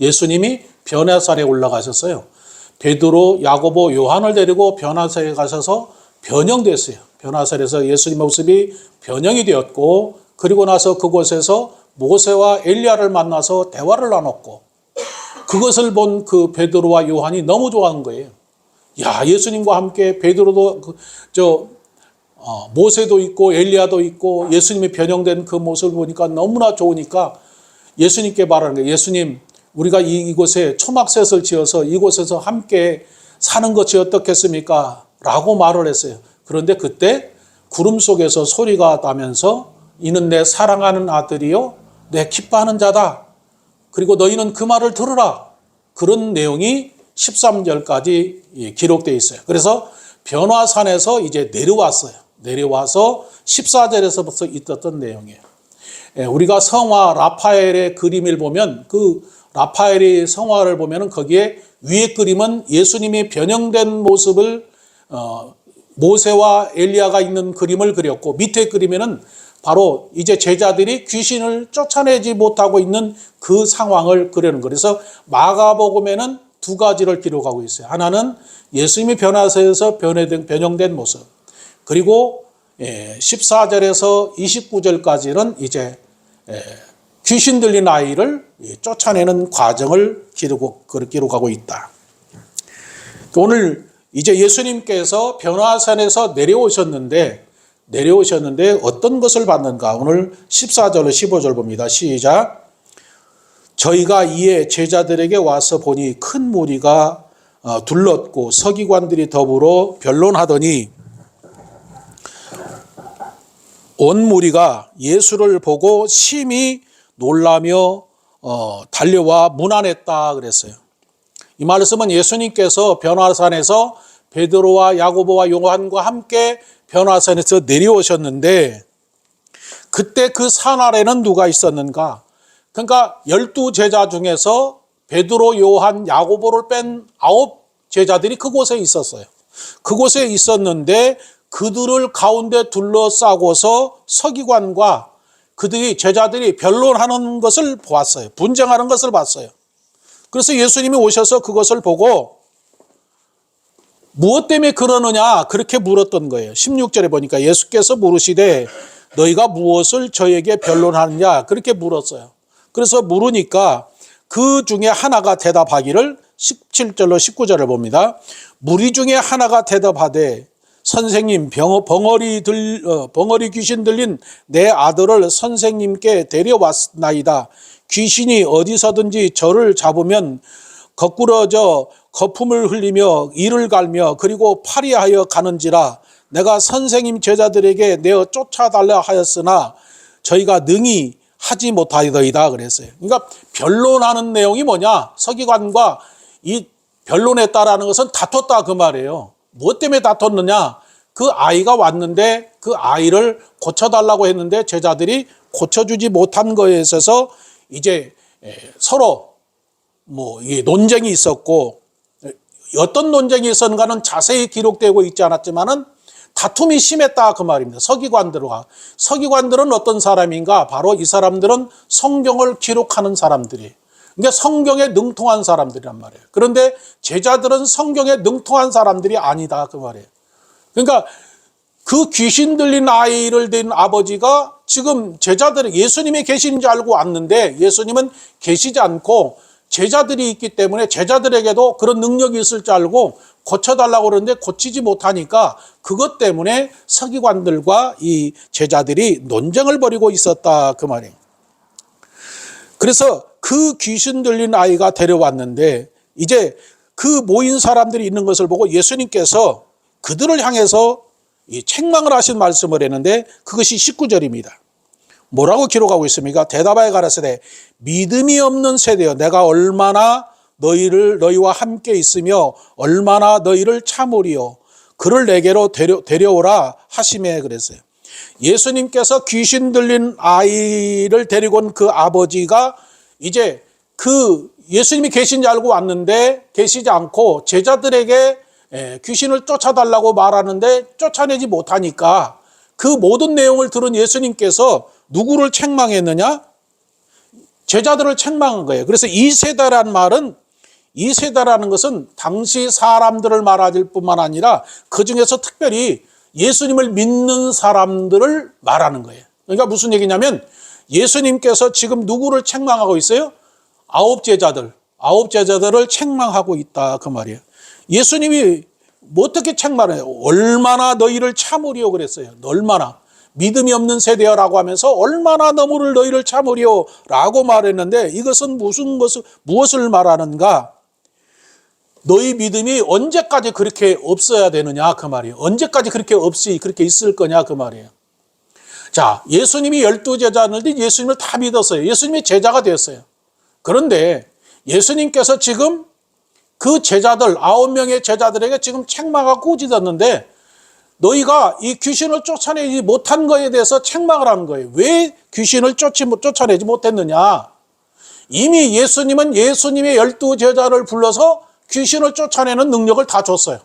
예수님이 변화산에 올라가셨어요. 베드로, 야고보, 요한을 데리고 변화산에 가셔서 변형됐어요. 변화산에서 예수님 모습이 변형이 되었고, 그리고 나서 그곳에서 모세와 엘리야를 만나서 대화를 나눴고, 그것을 본 그 베드로와 요한이 너무 좋아하는 거예요. 야, 예수님과 함께 베드로도 모세도 있고 엘리야도 있고 예수님이 변형된 그 모습을 보니까 너무나 좋으니까 예수님께 말하는 거예요. 예수님, 우리가 이곳에 초막셋을 지어서 이곳에서 함께 사는 것이 어떻겠습니까? 라고 말을 했어요. 그런데 그때 구름 속에서 소리가 나면서 이는 내 사랑하는 아들이요 내 기뻐하는 자다. 그리고 너희는 그 말을 들으라. 그런 내용이 13절까지 기록되어 있어요. 그래서 변화산에서 이제 내려왔어요. 내려와서 14절에서부터 있었던 내용이에요. 우리가 성화 라파엘의 그림을 보면 그 라파엘의 성화를 보면 거기에 위에 그림은 예수님이 변형된 모습을 모세와 엘리야가 있는 그림을 그렸고 밑에 그림에는 바로 이제 제자들이 귀신을 쫓아내지 못하고 있는 그 상황을 그리는 거예요. 그래서 마가복음에는 두 가지를 기록하고 있어요. 하나는 예수님이 변화산에서 변형된 모습. 그리고 14절에서 29절까지는 이제 귀신 들린 아이를 쫓아내는 과정을 기록하고 있다. 오늘 이제 예수님께서 변화산에서 내려오셨는데 어떤 것을 받는가? 오늘 14절, 15절 봅니다. 시작. 저희가 이에 제자들에게 와서 보니 큰 무리가 둘렀고 서기관들이 더불어 변론하더니 온 무리가 예수를 보고 심히 놀라며 달려와 문안했다 그랬어요. 이 말씀은 예수님께서 변화산에서 베드로와 야고보와 요한과 함께 변화산에서 내려오셨는데 그때 그 산 아래는 누가 있었는가? 그러니까 12제자 중에서 베드로, 요한, 야고보를 뺀 9제자들이 그곳에 있었어요. 그곳에 있었는데 그들을 가운데 둘러싸고서 서기관과 제자들이 변론하는 것을 보았어요. 분쟁하는 것을 봤어요. 그래서 예수님이 오셔서 그것을 보고 무엇 때문에 그러느냐 그렇게 물었던 거예요. 16절에 보니까 예수께서 물으시되 너희가 무엇을 저에게 변론하느냐 그렇게 물었어요. 그래서 물으니까 그 중에 하나가 대답하기를 17절로 19절을 봅니다. 무리 중에 하나가 대답하되 선생님 벙어리 귀신 들린 내 아들을 선생님께 데려왔나이다. 귀신이 어디서든지 저를 잡으면 거꾸러져 거품을 흘리며 이를 갈며 그리고 파리하여 가는지라 내가 선생님 제자들에게 내어 쫓아달라 하였으나 저희가 능히 하지 못하이더이다 그랬어요. 그러니까 변론하는 내용이 뭐냐? 서기관과 이 변론했다라는 것은 다퉜다 그 말이에요. 무엇 때문에 다퉜느냐? 그 아이가 왔는데 그 아이를 고쳐달라고 했는데 제자들이 고쳐주지 못한 것에 있어서 이제 서로 논쟁이 있었고 어떤 논쟁이 있었는가는 자세히 기록되고 있지 않았지만은 다툼이 심했다 그 말입니다. 서기관들은 어떤 사람인가? 바로 이 사람들은 성경을 기록하는 사람들이. 그러니까 성경에 능통한 사람들이란 말이에요. 그런데 제자들은 성경에 능통한 사람들이 아니다 그 말이에요. 그러니까 그 귀신 들린 아이를 둔 아버지가 지금 제자들이 예수님이 계신 줄 알고 왔는데 예수님은 계시지 않고 제자들이 있기 때문에 제자들에게도 그런 능력이 있을 줄 알고 고쳐달라고 그러는데 고치지 못하니까 그것 때문에 서기관들과 이 제자들이 논쟁을 벌이고 있었다 그 말이에요. 그래서 그 귀신 들린 아이가 데려왔는데 이제 그 모인 사람들이 있는 것을 보고 예수님께서 그들을 향해서 책망을 하신 말씀을 했는데 그것이 19절입니다. 뭐라고 기록하고 있습니까? 대답하여 가라사대 믿음이 없는 세대여 내가 얼마나 너희와 함께 있으며 얼마나 너희를 참으리요 그를 내게로 데려오라 하시매 그랬어요. 예수님께서 귀신 들린 아이를 데리고 온 그 아버지가 이제 그 예수님이 계신 줄 알고 왔는데 계시지 않고 제자들에게 귀신을 쫓아달라고 말하는데 쫓아내지 못하니까 그 모든 내용을 들은 예수님께서 누구를 책망했느냐? 제자들을 책망한 거예요. 그래서 2세대라는 말은, 2세대라는 것은 당시 사람들을 말할 뿐만 아니라 그 중에서 특별히 예수님을 믿는 사람들을 말하는 거예요. 그러니까 무슨 얘기냐면 예수님께서 지금 누구를 책망하고 있어요? 9제자들을 책망하고 있다 그 말이에요. 예수님이 뭐 어떻게 책망해요? 얼마나 너희를 참으리요 그랬어요. 얼마나 믿음이 없는 세대야라고 하면서 얼마나 너희를 참으리요 라고 말했는데, 이것은 무엇을 말하는가? 너희 믿음이 언제까지 그렇게 없어야 되느냐 그 말이에요. 언제까지 그렇게 있을 거냐 그 말이에요. 자, 예수님이 12제자들이 예수님을 다 믿었어요. 예수님이 제자가 되었어요. 그런데 예수님께서 지금 그 제자들, 9명의 제자들에게 지금 책망하고 꾸짖었는데, 너희가 이 귀신을 쫓아내지 못한 것에 대해서 책망을 하는 거예요. 왜 귀신을 쫓아내지 못했느냐? 이미 예수님은 예수님의 12제자를 불러서 귀신을 쫓아내는 능력을 다 줬어요.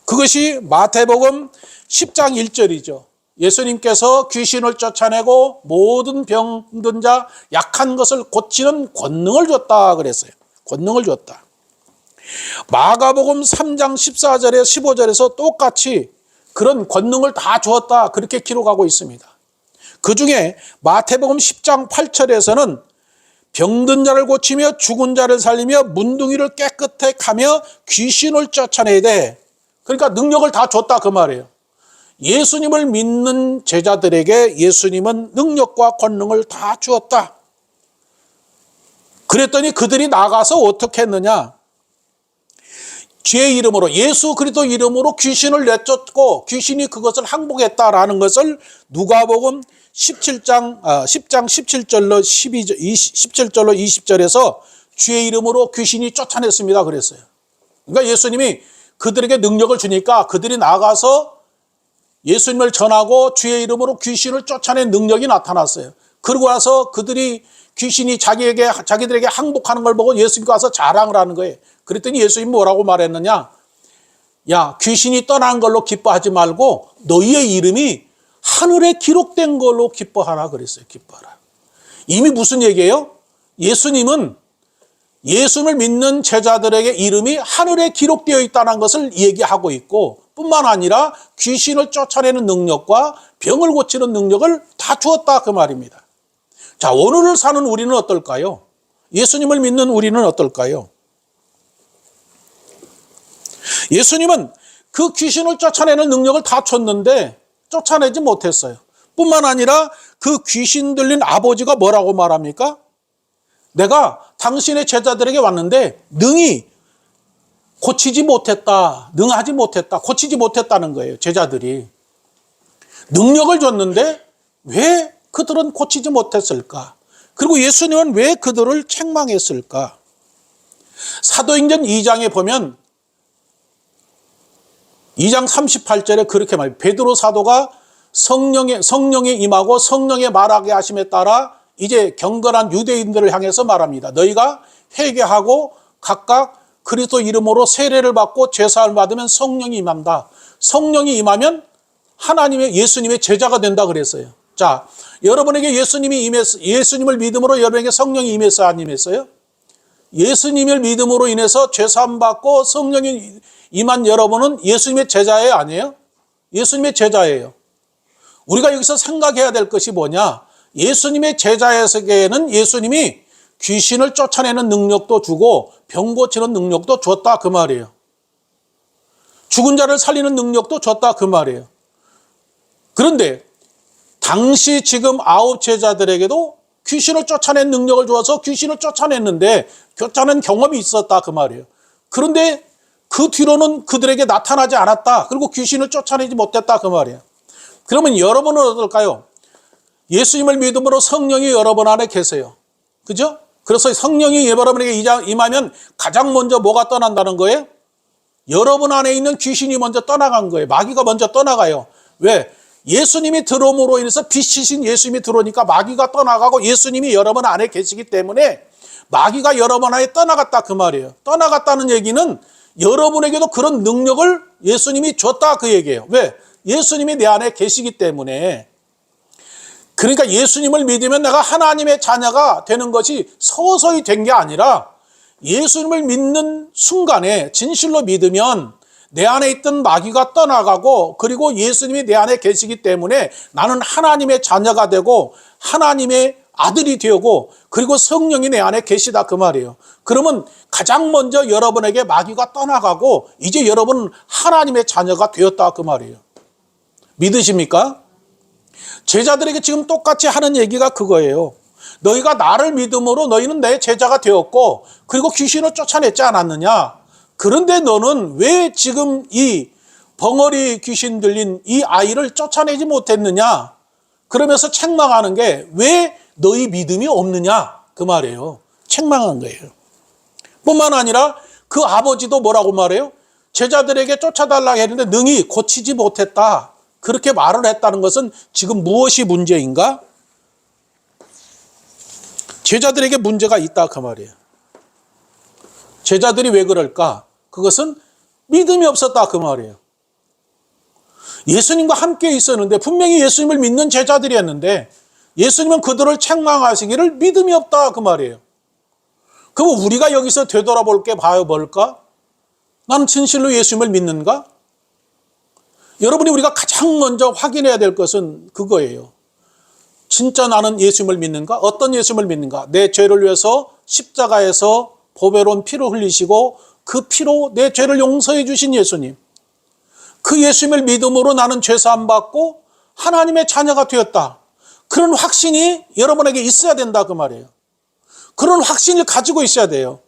그것이 마태복음 10장 1절이죠. 예수님께서 귀신을 쫓아내고 모든 병든 자, 약한 것을 고치는 권능을 줬다 그랬어요. 권능을 줬다. 마가복음 3장 14절에 15절에서 똑같이 그런 권능을 다 주었다 그렇게 기록하고 있습니다. 그 중에 마태복음 10장 8절에서는 병든 자를 고치며 죽은 자를 살리며 문둥이를 깨끗하게 하며 귀신을 쫓아내야 돼. 그러니까 능력을 다 줬다 그 말이에요. 예수님을 믿는 제자들에게 예수님은 능력과 권능을 다 주었다. 그랬더니 그들이 나가서 어떻게 했느냐? 주의 이름으로, 예수 그리스도 이름으로 귀신을 내쫓고 귀신이 그것을 항복했다라는 것을 누가복음 10장 17절로 17절로 20절에서 주의 이름으로 귀신이 쫓아냈습니다 그랬어요. 그러니까 예수님이 그들에게 능력을 주니까 그들이 나가서 예수님을 전하고 주의 이름으로 귀신을 쫓아낸 능력이 나타났어요. 그러고 나서 그들이 귀신이 자기들에게 항복하는 걸 보고 예수님께 와서 자랑을 하는 거예요. 그랬더니 예수님이 뭐라고 말했느냐? 야, 귀신이 떠난 걸로 기뻐하지 말고 너희의 이름이 하늘에 기록된 걸로 기뻐하라 그랬어요. 기뻐하라. 이미 무슨 얘기예요? 예수님은 예수를 믿는 제자들에게 이름이 하늘에 기록되어 있다는 것을 얘기하고 있고, 뿐만 아니라 귀신을 쫓아내는 능력과 병을 고치는 능력을 다 주었다 그 말입니다. 자, 오늘을 사는 우리는 어떨까요? 예수님을 믿는 우리는 어떨까요? 예수님은 그 귀신을 쫓아내는 능력을 다 줬는데 쫓아내지 못했어요. 뿐만 아니라 그 귀신 들린 아버지가 뭐라고 말합니까? 내가 당신의 제자들에게 왔는데 능히 고치지 못했다. 능하지 못했다. 고치지 못했다는 거예요. 제자들이. 능력을 줬는데 왜 그들은 고치지 못했을까? 그리고 예수님은 왜 그들을 책망했을까? 사도행전 2장에 보면 2장 38절에 그렇게 말해요. 베드로 사도가 성령에 임하고 성령의 말하게 하심에 따라 이제 경건한 유대인들을 향해서 말합니다. 너희가 회개하고 각각 그리스도 이름으로 세례를 받고 죄사함을 받으면 성령이 임한다. 성령이 임하면 예수님의 제자가 된다 그랬어요. 자, 여러분에게 예수님을 믿음으로 여러분에게 성령이 임했어요, 안 임했어요? 예수님을 믿음으로 인해서 죄사함 받고 성령이 임한 여러분은 예수님의 제자예요, 아니에요? 예수님의 제자예요. 우리가 여기서 생각해야 될 것이 뭐냐? 예수님의 제자에게는 예수님이 귀신을 쫓아내는 능력도 주고 병 고치는 능력도 줬다 그 말이에요. 죽은 자를 살리는 능력도 줬다 그 말이에요. 그런데 당시 지금 9제자들에게도 귀신을 쫓아낸 능력을 주어서 귀신을 쫓아냈는데 쫓아낸 경험이 있었다 그 말이에요. 그런데 그 뒤로는 그들에게 나타나지 않았다. 그리고 귀신을 쫓아내지 못했다 그 말이에요. 그러면 여러분은 어떨까요? 예수님을 믿음으로 성령이 여러분 안에 계세요. 그죠? 그래서 성령이 여러분에게 임하면 가장 먼저 뭐가 떠난다는 거예요? 여러분 안에 있는 귀신이 먼저 떠나간 거예요. 마귀가 먼저 떠나가요. 왜? 예수님이 들어옴으로 인해서 빛이신 예수님이 들어오니까 마귀가 떠나가고 예수님이 여러분 안에 계시기 때문에 마귀가 여러분 안에 떠나갔다 그 말이에요. 떠나갔다는 얘기는 여러분에게도 그런 능력을 예수님이 줬다 그 얘기예요. 왜? 예수님이 내 안에 계시기 때문에. 그러니까 예수님을 믿으면 내가 하나님의 자녀가 되는 것이 서서히 된 게 아니라 예수님을 믿는 순간에 진실로 믿으면 내 안에 있던 마귀가 떠나가고, 그리고 예수님이 내 안에 계시기 때문에 나는 하나님의 자녀가 되고 하나님의 아들이 되고, 그리고 성령이 내 안에 계시다 그 말이에요. 그러면 가장 먼저 여러분에게 마귀가 떠나가고 이제 여러분은 하나님의 자녀가 되었다 그 말이에요. 믿으십니까? 제자들에게 지금 똑같이 하는 얘기가 그거예요. 너희가 나를 믿음으로 너희는 내 제자가 되었고, 그리고 귀신을 쫓아냈지 않았느냐? 그런데 너는 왜 지금 이 벙어리 귀신 들린 이 아이를 쫓아내지 못했느냐? 그러면서 책망하는 게 왜 너희 믿음이 없느냐? 그 말이에요. 책망한 거예요. 뿐만 아니라 그 아버지도 뭐라고 말해요? 제자들에게 쫓아달라고 했는데 능히 고치지 못했다. 그렇게 말을 했다는 것은 지금 무엇이 문제인가? 제자들에게 문제가 있다 그 말이에요. 제자들이 왜 그럴까? 그것은 믿음이 없었다 그 말이에요. 예수님과 함께 있었는데, 분명히 예수님을 믿는 제자들이었는데 예수님은 그들을 책망하시기를 믿음이 없다 그 말이에요. 그럼 우리가 여기서 되돌아볼 게 봐요 뭘까? 나는 진실로 예수님을 믿는가? 여러분이 우리가 가장 먼저 확인해야 될 것은 그거예요. 진짜 나는 예수님을 믿는가? 어떤 예수님을 믿는가? 내 죄를 위해서 십자가에서 보배로운 피로 흘리시고 그 피로 내 죄를 용서해 주신 예수님. 그 예수님을 믿음으로 나는 죄사함 받고 하나님의 자녀가 되었다. 그런 확신이 여러분에게 있어야 된다 그 말이에요. 그런 확신을 가지고 있어야 돼요.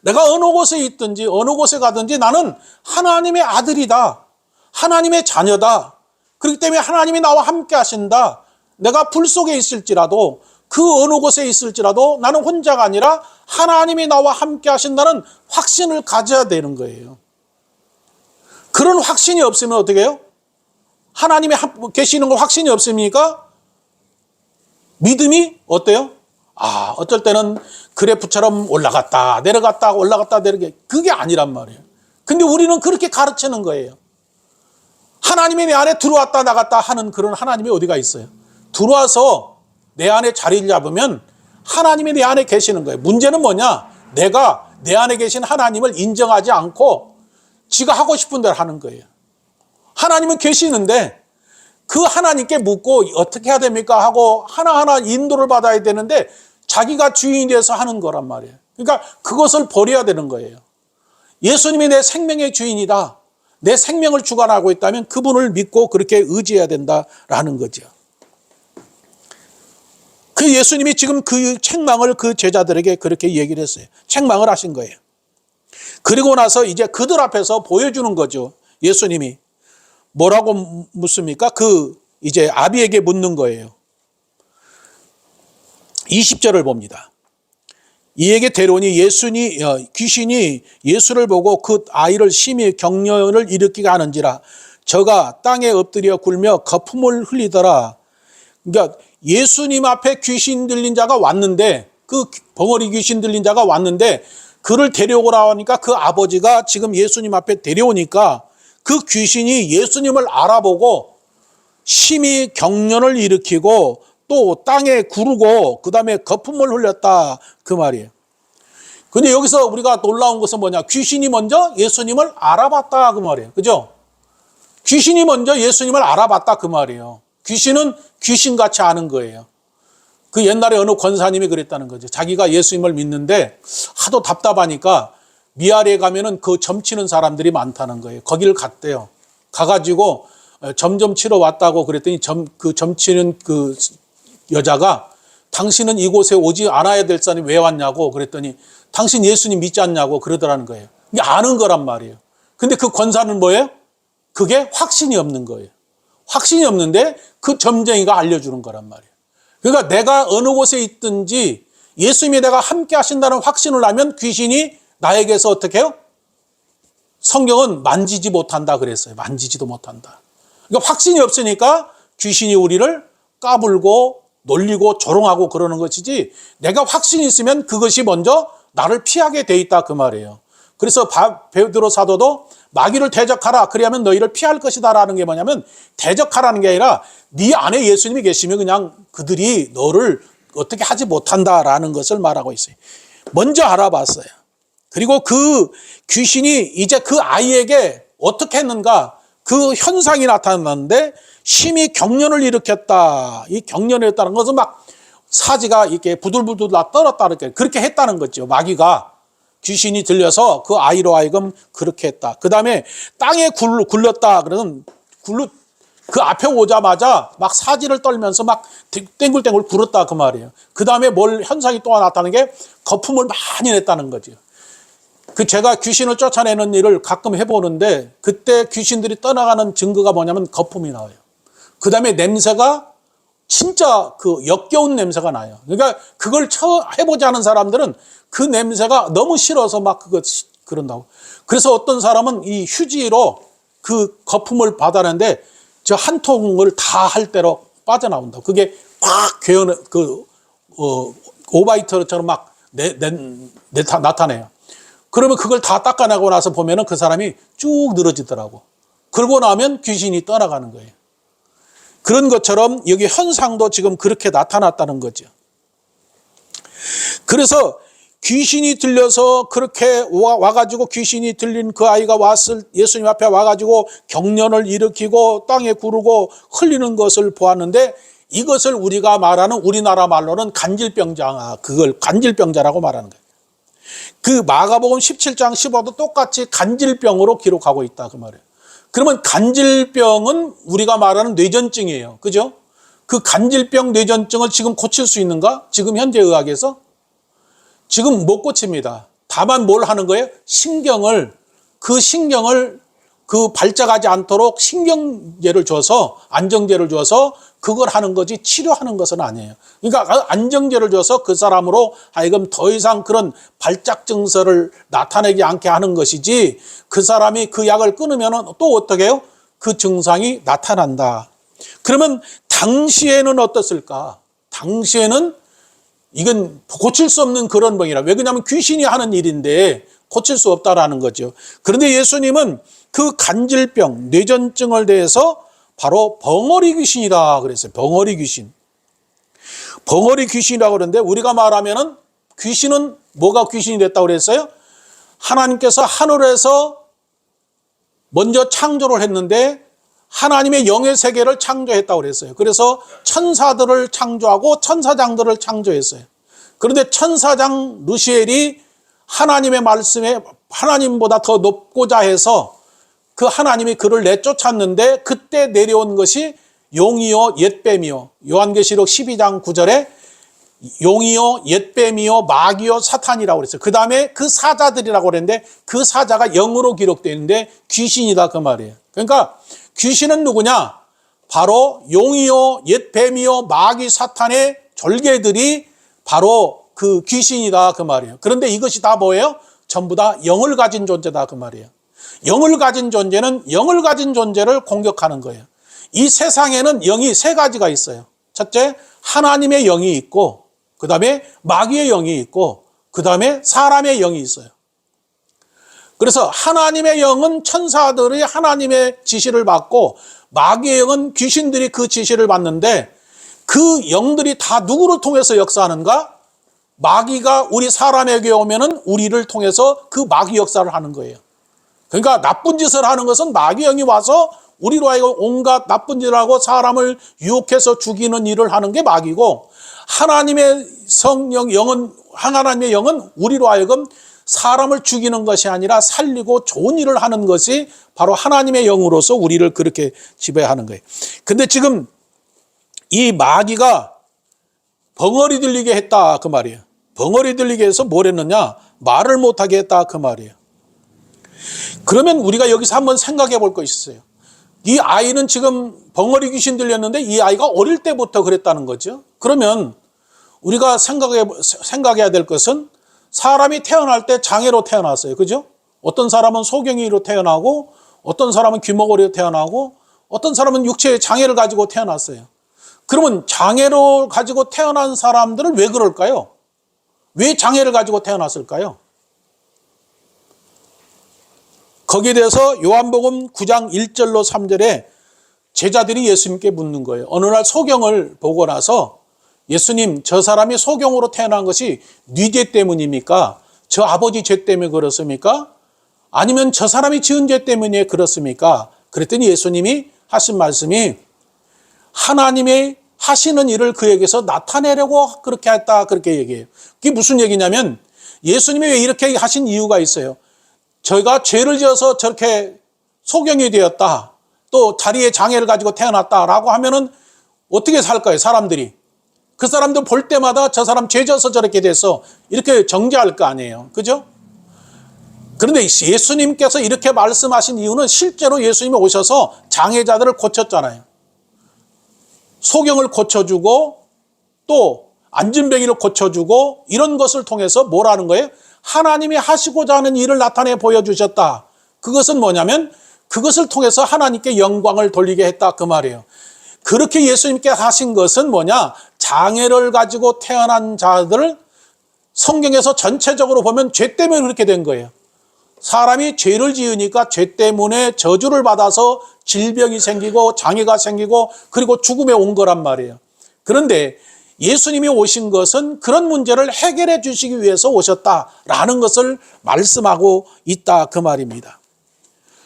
내가 어느 곳에 있든지 어느 곳에 가든지 나는 하나님의 아들이다. 하나님의 자녀다. 그렇기 때문에 하나님이 나와 함께 하신다. 내가 불 속에 있을지라도, 그 어느 곳에 있을지라도 나는 혼자가 아니라 하나님이 나와 함께 하신다는 확신을 가져야 되는 거예요. 그런 확신이 없으면 어떻게 해요? 하나님이 계시는 걸 확신이 없습니까? 믿음이 어때요? 어쩔 때는 그래프처럼 올라갔다 내려갔다 올라갔다 내려갔다, 그게 아니란 말이에요. 근데 우리는 그렇게 가르치는 거예요. 하나님이 내 안에 들어왔다 나갔다 하는 그런 하나님이 어디가 있어요? 들어와서 내 안에 자리를 잡으면 하나님이 내 안에 계시는 거예요. 문제는 뭐냐? 내가 내 안에 계신 하나님을 인정하지 않고 지가 하고 싶은 대로 하는 거예요. 하나님은 계시는데 그 하나님께 묻고 어떻게 해야 됩니까? 하고 하나하나 인도를 받아야 되는데 자기가 주인이 돼서 하는 거란 말이에요. 그러니까 그것을 버려야 되는 거예요. 예수님이 내 생명의 주인이다. 내 생명을 주관하고 있다면 그분을 믿고 그렇게 의지해야 된다라는 거죠. 그 예수님이 지금 그 책망을 그 제자들에게 그렇게 얘기를 했어요. 책망을 하신 거예요. 그리고 나서 이제 그들 앞에서 보여주는 거죠. 예수님이 뭐라고 묻습니까? 이제 아비에게 묻는 거예요. 20절을 봅니다. 이에게 데려오니 귀신이 예수를 보고 그 아이를 심히 경련을 일으키게 하는지라 저가 땅에 엎드려 굴며 거품을 흘리더라. 그러니까 예수님 앞에 귀신 들린 자가 왔는데, 그 벙어리 귀신 들린 자가 왔는데 그를 데려오라 하니까 그 아버지가 지금 예수님 앞에 데려오니까 그 귀신이 예수님을 알아보고 심히 경련을 일으키고 또 땅에 구르고 그 다음에 거품을 흘렸다 그 말이에요. 근데 여기서 우리가 놀라운 것은 뭐냐? 귀신이 먼저 예수님을 알아봤다 그 말이에요. 그죠? 귀신이 먼저 예수님을 알아봤다 그 말이에요. 귀신은 귀신같이 아는 거예요. 그 옛날에 어느 권사님이 그랬다는 거죠. 자기가 예수님을 믿는데 하도 답답하니까 미아리에 가면은 그 점치는 사람들이 많다는 거예요. 거기를 갔대요. 가가지고 점점 치러 왔다고 그랬더니 그 점치는 그 여자가 당신은 이곳에 오지 않아야 될 사람이 왜 왔냐고 그랬더니 당신 예수님 믿지 않냐고 그러더라는 거예요. 이게 아는 거란 말이에요. 근데 그 권사는 뭐예요? 그게 확신이 없는 거예요. 확신이 없는데 그 점쟁이가 알려주는 거란 말이에요. 그러니까 내가 어느 곳에 있든지 예수님이 내가 함께 하신다는 확신을 하면 귀신이 나에게서 어떻게 해요? 성경은 만지지 못한다 그랬어요. 만지지도 못한다. 그러니까 확신이 없으니까 귀신이 우리를 까불고 놀리고 조롱하고 그러는 것이지, 내가 확신이 있으면 그것이 먼저 나를 피하게 돼 있다 그 말이에요. 그래서 베드로 사도도 마귀를 대적하라. 그리하면 너희를 피할 것이다 라는 게 뭐냐면 대적하라는 게 아니라 네 안에 예수님이 계시면 그냥 그들이 너를 어떻게 하지 못한다라는 것을 말하고 있어요. 먼저 알아봤어요. 그리고 그 귀신이 이제 그 아이에게 어떻게 했는가 그 현상이 나타났는데 심히 경련을 일으켰다. 이 경련이었다는 것은 막 사지가 이렇게 부들부들 떨었다 그렇게 했다는 거죠. 마귀가 귀신이 들려서 그 아이로 하여금 그렇게 했다. 그 다음에 땅에 굴렀다. 그러면 그 앞에 오자마자 막 사지를 떨면서 막 땡굴땡굴 굴었다 그 말이에요. 그 다음에 뭘 현상이 또 나타나는 게 거품을 많이 냈다는 거죠. 제가 귀신을 쫓아내는 일을 가끔 해보는데 그때 귀신들이 떠나가는 증거가 뭐냐면 거품이 나와요. 그 다음에 냄새가 진짜 그 역겨운 냄새가 나요. 그러니까 그걸 해보지 않은 사람들은 그 냄새가 너무 싫어서 막 그런다고. 그래서 어떤 사람은 이 휴지로 그 거품을 받아내는데 저 한 통을 다 할 대로 빠져나온다. 그게 팍 오바이트처럼 막 나타내요. 그러면 그걸 다 닦아내고 나서 보면은 그 사람이 쭉 늘어지더라고. 그러고 나면 귀신이 떠나가는 거예요. 그런 것처럼 여기 현상도 지금 그렇게 나타났다는 거죠. 그래서 귀신이 들려서 그렇게 와가지고 귀신이 들린 그 아이가 예수님 앞에 와가지고 경련을 일으키고 땅에 구르고 흘리는 것을 보았는데 이것을 우리가 말하는 우리나라 말로는 그걸 간질병자라고 말하는 거예요. 그 마가복음 17장 15도 똑같이 간질병으로 기록하고 있다 그 말이에요. 그러면 간질병은 우리가 말하는 뇌전증이에요. 그죠? 그 간질병 뇌전증을 지금 고칠 수 있는가? 지금 현재 의학에서? 지금 못 고칩니다. 다만 뭘 하는 거예요? 신경을 발작하지 않도록 신경제를 줘서 안정제를 줘서 그걸 하는 거지 치료하는 것은 아니에요. 그러니까 안정제를 줘서 그 사람으로 하여금 더 이상 그런 발작 증세를 나타내지 않게 하는 것이지 그 사람이 그 약을 끊으면 또 어떻게 해요? 그 증상이 나타난다. 그러면 당시에는 어떻을까? 당시에는 이건 고칠 수 없는 그런 병이라. 왜 그러냐면 귀신이 하는 일인데 고칠 수 없다라는 거죠. 그런데 예수님은 그 간질병, 뇌전증을 대해서 바로 벙어리 귀신이다 그랬어요. 벙어리 귀신. 벙어리 귀신이라고 그러는데 우리가 말하면은 귀신은 뭐가 귀신이 됐다고 그랬어요? 하나님께서 하늘에서 먼저 창조를 했는데 하나님의 영의 세계를 창조했다고 그랬어요. 그래서 천사들을 창조하고 천사장들을 창조했어요. 그런데 천사장 루시엘이 하나님의 말씀에 하나님보다 더 높고자 해서 그 하나님이 그를 내쫓았는데 그때 내려온 것이 용이요 옛뱀이요. 요한계시록 12장 9절에 용이요 옛뱀이요 마귀요 사탄이라고 그랬어요. 그 다음에 그 사자들이라고 그랬는데 그 사자가 영으로 기록되어 있는데 귀신이다 그 말이에요. 그러니까 귀신은 누구냐? 바로 용이요 옛뱀이요 마귀 사탄의 졸개들이 바로 그 귀신이다 그 말이에요. 그런데 이것이 다 뭐예요? 전부 다 영을 가진 존재다 그 말이에요. 영을 가진 존재는 영을 가진 존재를 공격하는 거예요. 이 세상에는 영이 세 가지가 있어요. 첫째, 하나님의 영이 있고 그 다음에 마귀의 영이 있고 그 다음에 사람의 영이 있어요. 그래서 하나님의 영은 천사들이 하나님의 지시를 받고 마귀의 영은 귀신들이 그 지시를 받는데 그 영들이 다 누구를 통해서 역사하는가? 마귀가 우리 사람에게 오면은 우리를 통해서 그 마귀 역사를 하는 거예요. 그러니까 나쁜 짓을 하는 것은 마귀 영이 와서 우리로 하여금 온갖 나쁜 짓을 하고 사람을 유혹해서 죽이는 일을 하는 게 마귀고 하나님의 하나님의 영은 우리로 하여금 사람을 죽이는 것이 아니라 살리고 좋은 일을 하는 것이 바로 하나님의 영으로서 우리를 그렇게 지배하는 거예요. 근데 지금 이 마귀가 벙어리 들리게 했다 그 말이에요. 벙어리 들리게 해서 뭘 했느냐? 말을 못하게 했다 그 말이에요. 그러면 우리가 여기서 한번 생각해 볼 거 있어요. 이 아이는 지금 벙어리 귀신 들렸는데 이 아이가 어릴 때부터 그랬다는 거죠. 그러면 우리가 생각해야 될 것은 사람이 태어날 때 장애로 태어났어요. 그죠? 어떤 사람은 소경이로 태어나고 어떤 사람은 귀머거리로 태어나고 어떤 사람은 육체의 장애를 가지고 태어났어요. 그러면 장애를 가지고 태어난 사람들은 왜 그럴까요? 왜 장애를 가지고 태어났을까요? 거기에 대해서 요한복음 9장 1절로 3절에 제자들이 예수님께 묻는 거예요. 어느 날 소경을 보고 나서 예수님, 저 사람이 소경으로 태어난 것이 네 죄 때문입니까? 저 아버지 죄 때문에 그렇습니까? 아니면 저 사람이 지은 죄 때문에 그렇습니까? 그랬더니 예수님이 하신 말씀이 하나님의 하시는 일을 그에게서 나타내려고 그렇게 했다, 그렇게 얘기해요. 그게 무슨 얘기냐면 예수님이 왜 이렇게 하신 이유가 있어요. 저희가 죄를 지어서 저렇게 소경이 되었다, 또 다리에 장애를 가지고 태어났다라고 하면은 어떻게 살까요, 사람들이? 그 사람들 볼 때마다 저 사람 죄 져서 저렇게 돼서 이렇게 정죄할 거 아니에요. 그죠? 그런데 예수님께서 이렇게 말씀하신 이유는 실제로 예수님이 오셔서 장애자들을 고쳤잖아요. 소경을 고쳐주고 또 안진뱅이를 고쳐주고 이런 것을 통해서 뭐라는 거예요? 하나님이 하시고자 하는 일을 나타내 보여주셨다. 그것은 뭐냐면 그것을 통해서 하나님께 영광을 돌리게 했다, 그 말이에요. 그렇게 예수님께 하신 것은 뭐냐? 장애를 가지고 태어난 자들을 성경에서 전체적으로 보면 죄 때문에 그렇게 된 거예요. 사람이 죄를 지으니까 죄 때문에 저주를 받아서 질병이 생기고 장애가 생기고 그리고 죽음에 온 거란 말이에요. 그런데 예수님이 오신 것은 그런 문제를 해결해 주시기 위해서 오셨다라는 것을 말씀하고 있다, 그 말입니다.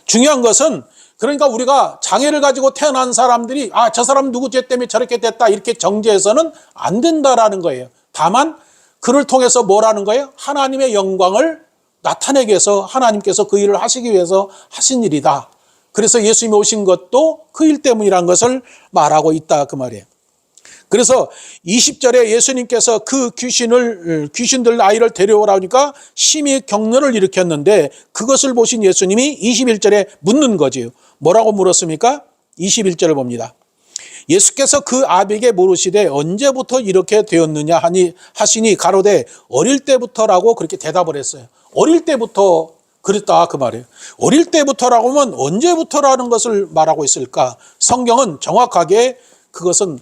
중요한 것은 그러니까 우리가 장애를 가지고 태어난 사람들이 저 사람 누구 죄 때문에 저렇게 됐다 이렇게 정죄해서는 안 된다라는 거예요. 다만 그를 통해서 뭐라는 거예요? 하나님의 영광을 나타내기 위해서 하나님께서 그 일을 하시기 위해서 하신 일이다. 그래서 예수님이 오신 것도 그 일 때문이라는 것을 말하고 있다, 그 말이에요. 그래서 20절에 예수님께서 그 귀신들 아이를 데려오라 하니까 심히 격려를 일으켰는데 그것을 보신 예수님이 21절에 묻는 거지요. 뭐라고 물었습니까? 21절을 봅니다. 예수께서 그 아비에게 물으시되 언제부터 이렇게 되었느냐 하시니 가로되 어릴 때부터라고 그렇게 대답을 했어요. 어릴 때부터 그랬다, 그 말이에요. 어릴 때부터라고 하면 언제부터라는 것을 말하고 있을까? 성경은 정확하게 그것은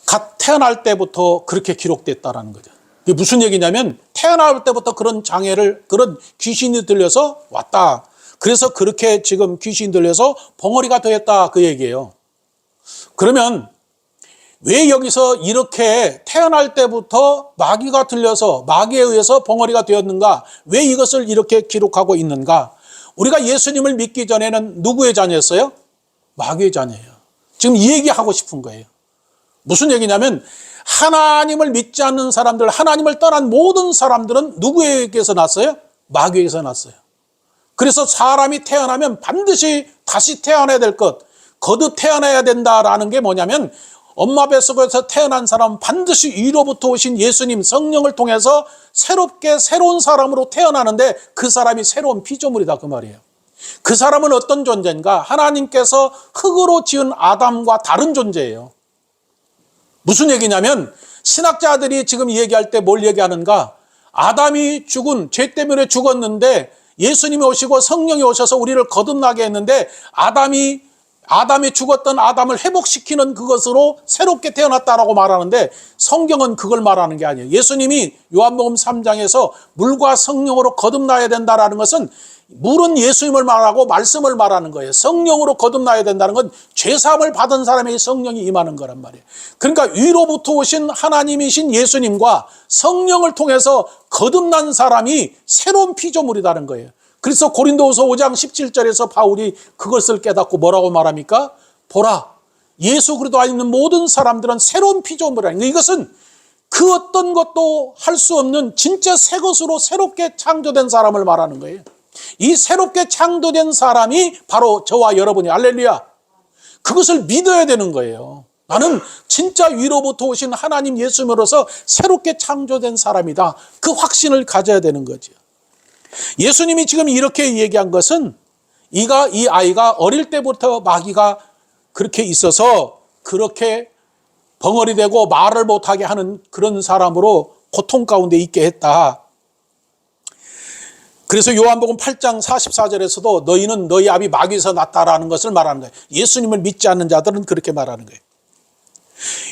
갓 태어날 때부터 그렇게 기록됐다라는 거죠. 그게 무슨 얘기냐면 태어날 때부터 그런 장애를, 그런 귀신이 들려서 왔다. 그래서 그렇게 지금 귀신이 들려서 벙어리가 되었다, 그 얘기예요. 그러면 왜 여기서 이렇게 태어날 때부터 마귀가 들려서 마귀에 의해서 벙어리가 되었는가? 왜 이것을 이렇게 기록하고 있는가? 우리가 예수님을 믿기 전에는 누구의 자녀였어요? 마귀의 자녀예요. 지금 이 얘기하고 싶은 거예요. 무슨 얘기냐면 하나님을 믿지 않는 사람들, 하나님을 떠난 모든 사람들은 누구에게서 났어요? 마귀에게서 났어요. 그래서 사람이 태어나면 반드시 다시 태어나야 될 것, 거듭 태어나야 된다라는 게 뭐냐면 엄마 뱃속에서 태어난 사람은 반드시 위로부터 오신 예수님 성령을 통해서 새롭게 새로운 사람으로 태어나는데 그 사람이 새로운 피조물이다, 그 말이에요. 그 사람은 어떤 존재인가? 하나님께서 흙으로 지은 아담과 다른 존재예요. 무슨 얘기냐면 신학자들이 지금 얘기할 때 뭘 얘기하는가? 아담이 죽은, 죄 때문에 죽었는데 예수님이 오시고 성령이 오셔서 우리를 거듭나게 했는데 아담이 죽었던 아담을 회복시키는 그것으로 새롭게 태어났다라고 말하는데 성경은 그걸 말하는 게 아니에요. 예수님이 요한복음 3장에서 물과 성령으로 거듭나야 된다라는 것은 물은 예수님을 말하고 말씀을 말하는 거예요. 성령으로 거듭나야 된다는 건 죄사함을 받은 사람에게 성령이 임하는 거란 말이에요. 그러니까 위로부터 오신 하나님이신 예수님과 성령을 통해서 거듭난 사람이 새로운 피조물이라는 거예요. 그래서 고린도후서 5장 17절에서 바울이 그것을 깨닫고 뭐라고 말합니까? 보라, 예수 그리스도 안에 있는 모든 사람들은 새로운 피조물이라는 거예요. 이것은 그 어떤 것도 할 수 없는 진짜 새 것으로 새롭게 창조된 사람을 말하는 거예요. 이 새롭게 창조된 사람이 바로 저와 여러분이, 할렐루야, 그것을 믿어야 되는 거예요. 나는 진짜 위로부터 오신 하나님 예수님으로서 새롭게 창조된 사람이다. 그 확신을 가져야 되는 거죠. 예수님이 지금 이렇게 얘기한 것은 이 아이가 어릴 때부터 마귀가 그렇게 있어서 그렇게 벙어리 되고 말을 못하게 하는 그런 사람으로 고통 가운데 있게 했다. 그래서 요한복음 8장 44절에서도 너희는 너희 아비 마귀에서 났다라는 것을 말하는 거예요. 예수님을 믿지 않는 자들은 그렇게 말하는 거예요.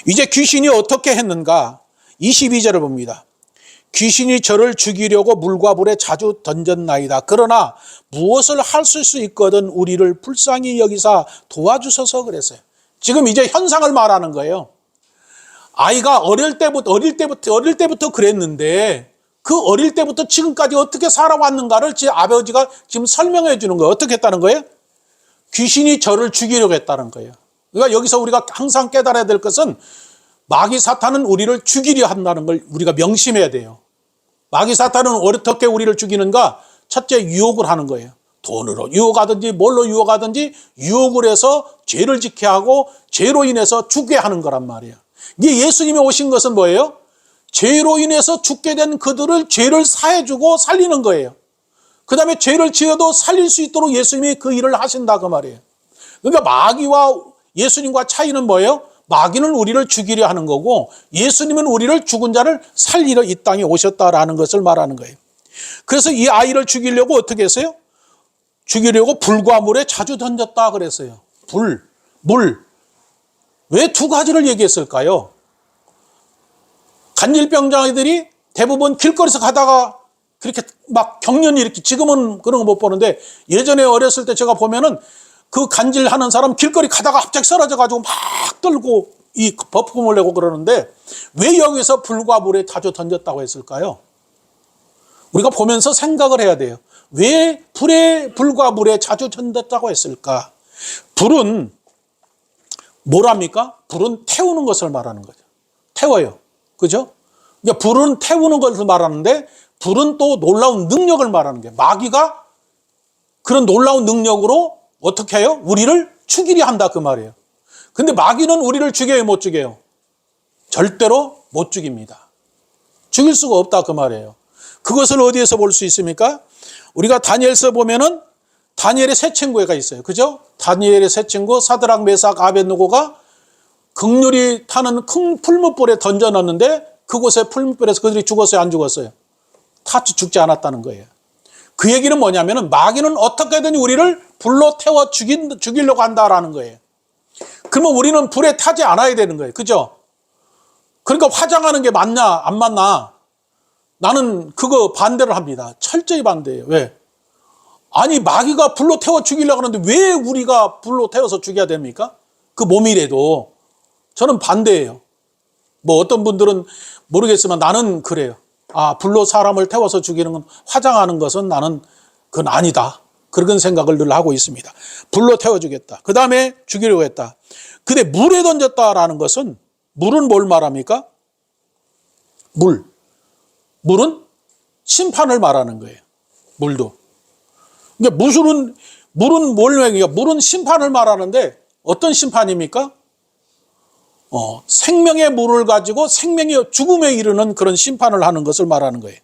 이제 귀신이 어떻게 했는가? 22절을 봅니다. 귀신이 저를 죽이려고 물과 불에 자주 던졌나이다. 그러나 무엇을 할 수 있거든 우리를 불쌍히 여기사 도와주소서 그랬어요. 지금 이제 현상을 말하는 거예요. 아이가 어릴 때부터 그랬는데 그 어릴 때부터 지금까지 어떻게 살아왔는가를 제 아버지가 지금 설명해 주는 거예요. 어떻게 했다는 거예요? 귀신이 저를 죽이려고 했다는 거예요. 그러니까 여기서 우리가 항상 깨달아야 될 것은 마귀 사탄은 우리를 죽이려 한다는 걸 우리가 명심해야 돼요. 마귀 사탄은 어떻게 우리를 죽이는가? 첫째, 유혹을 하는 거예요. 돈으로 유혹하든지 뭘로 유혹하든지 유혹을 해서 죄를 짓게 하고 죄로 인해서 죽게 하는 거란 말이에요. 이게 예수님이 오신 것은 뭐예요? 죄로 인해서 죽게 된 그들을 죄를 사해주고 살리는 거예요. 그 다음에 죄를 지어도 살릴 수 있도록 예수님이 그 일을 하신다 그 말이에요. 그러니까 마귀와 예수님과 차이는 뭐예요? 마귀는 우리를 죽이려 하는 거고 예수님은 우리를 죽은 자를 살리려 이 땅에 오셨다라는 것을 말하는 거예요. 그래서 이 아이를 죽이려고 어떻게 했어요? 죽이려고 불과 물에 자주 던졌다 그랬어요. 불, 물. 왜 두 가지를 얘기했을까요? 간질병자들이 대부분 길거리에서 가다가 그렇게 막 경련이 이렇게 지금은 그런 거 못 보는데 예전에 어렸을 때 제가 보면은 그 간질하는 사람 길거리 가다가 갑자기 쓰러져가지고 막 떨고 이 거품을 내고 그러는데 왜 여기서 불과 물에 자주 던졌다고 했을까요? 우리가 보면서 생각을 해야 돼요. 왜 불과 물에 자주 던졌다고 했을까? 불은 뭐랍니까? 불은 태우는 것을 말하는 거죠. 태워요. 그죠? 그러니까 불은 태우는 것을 말하는데 불은 또 놀라운 능력을 말하는 거예요. 마귀가 그런 놀라운 능력으로 어떻게 해요? 우리를 죽이려 한다 그 말이에요. 근데 마귀는 우리를 죽여요, 못 죽여요? 절대로 못 죽입니다. 죽일 수가 없다 그 말이에요. 그것을 어디에서 볼 수 있습니까? 우리가 다니엘서 보면은 다니엘의 세 친구가 있어요. 그죠? 다니엘의 세 친구 사드락, 메삭, 아벳느고가 극률이 타는 큰 풀무불에 던져놨는데 그곳에 풀무불에서 그들이 죽었어요, 안 죽었어요? 다 죽지 않았다는 거예요. 그 얘기는 뭐냐면은 마귀는 어떻게든 우리를 불로 태워 죽이려고 한다라는 거예요. 그러면 우리는 불에 타지 않아야 되는 거예요. 그죠? 그러니까 화장하는 게 맞냐 안 맞나? 나는 그거 반대를 합니다. 철저히 반대예요. 왜? 아니 마귀가 불로 태워 죽이려고 하는데 왜 우리가 불로 태워서 죽여야 됩니까? 그 몸이라도. 저는 반대예요. 뭐 어떤 분들은 모르겠지만 나는 그래요. 아, 불로 사람을 태워서 죽이는 건 화장하는 것은 나는 그건 아니다. 그런 생각을 늘 하고 있습니다. 불로 태워 주겠다. 그 다음에 죽이려고 했다. 근데 물에 던졌다라는 것은 물은 뭘 말합니까? 물은 심판을 말하는 거예요. 물도. 그러니까 물은 뭘 말해요? 물은 심판을 말하는데 어떤 심판입니까? 생명의 물을 가지고 생명의 죽음에 이르는 그런 심판을 하는 것을 말하는 거예요.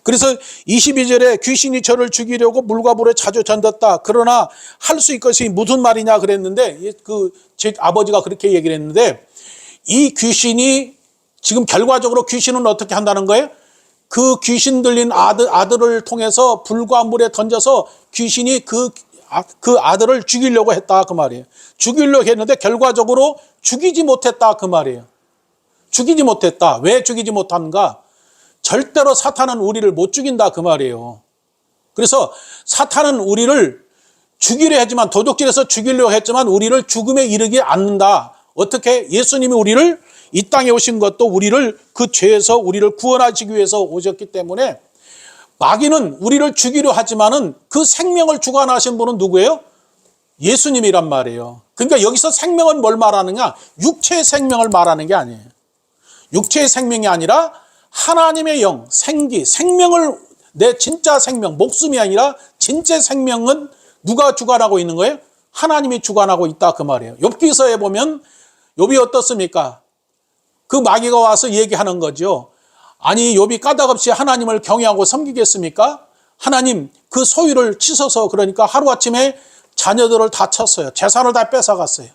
그래서 22절에 귀신이 저를 죽이려고 물과 불에 자주 던졌다. 그러나 할 수 있을 것이 무슨 말이냐 그랬는데 제 아버지가 그렇게 얘기를 했는데 이 귀신이 지금 결과적으로 귀신은 어떻게 한다는 거예요? 그 귀신 들린 아들을 통해서 불과 물에 던져서 귀신이 그 아들을 죽이려고 했다 그 말이에요. 죽이려고 했는데 결과적으로 죽이지 못했다 그 말이에요. 죽이지 못했다. 왜 죽이지 못한가? 절대로 사탄은 우리를 못 죽인다 그 말이에요. 그래서 사탄은 우리를 죽이려 했지만 도둑질해서 죽이려고 했지만 우리를 죽음에 이르게 않는다. 어떻게? 예수님이 우리를 이 땅에 오신 것도 우리를 그 죄에서 우리를 구원하시기 위해서 오셨기 때문에 마귀는 우리를 죽이려 하지만은 그 생명을 주관하신 분은 누구예요? 예수님이란 말이에요. 그러니까 여기서 생명은 뭘 말하느냐? 육체의 생명을 말하는 게 아니에요. 육체의 생명이 아니라 하나님의 영, 생명을 내 진짜 생명, 목숨이 아니라 진짜 생명은 누가 주관하고 있는 거예요? 하나님이 주관하고 있다 그 말이에요. 욥기서에 보면 욥이 어떻습니까? 그 마귀가 와서 얘기하는 거죠. 아니 욥이 까닭없이 하나님을 경외하고 섬기겠습니까? 하나님 그 소유를 치셔서 그러니까 하루아침에 자녀들을 다 쳤어요. 재산을 다 뺏어갔어요.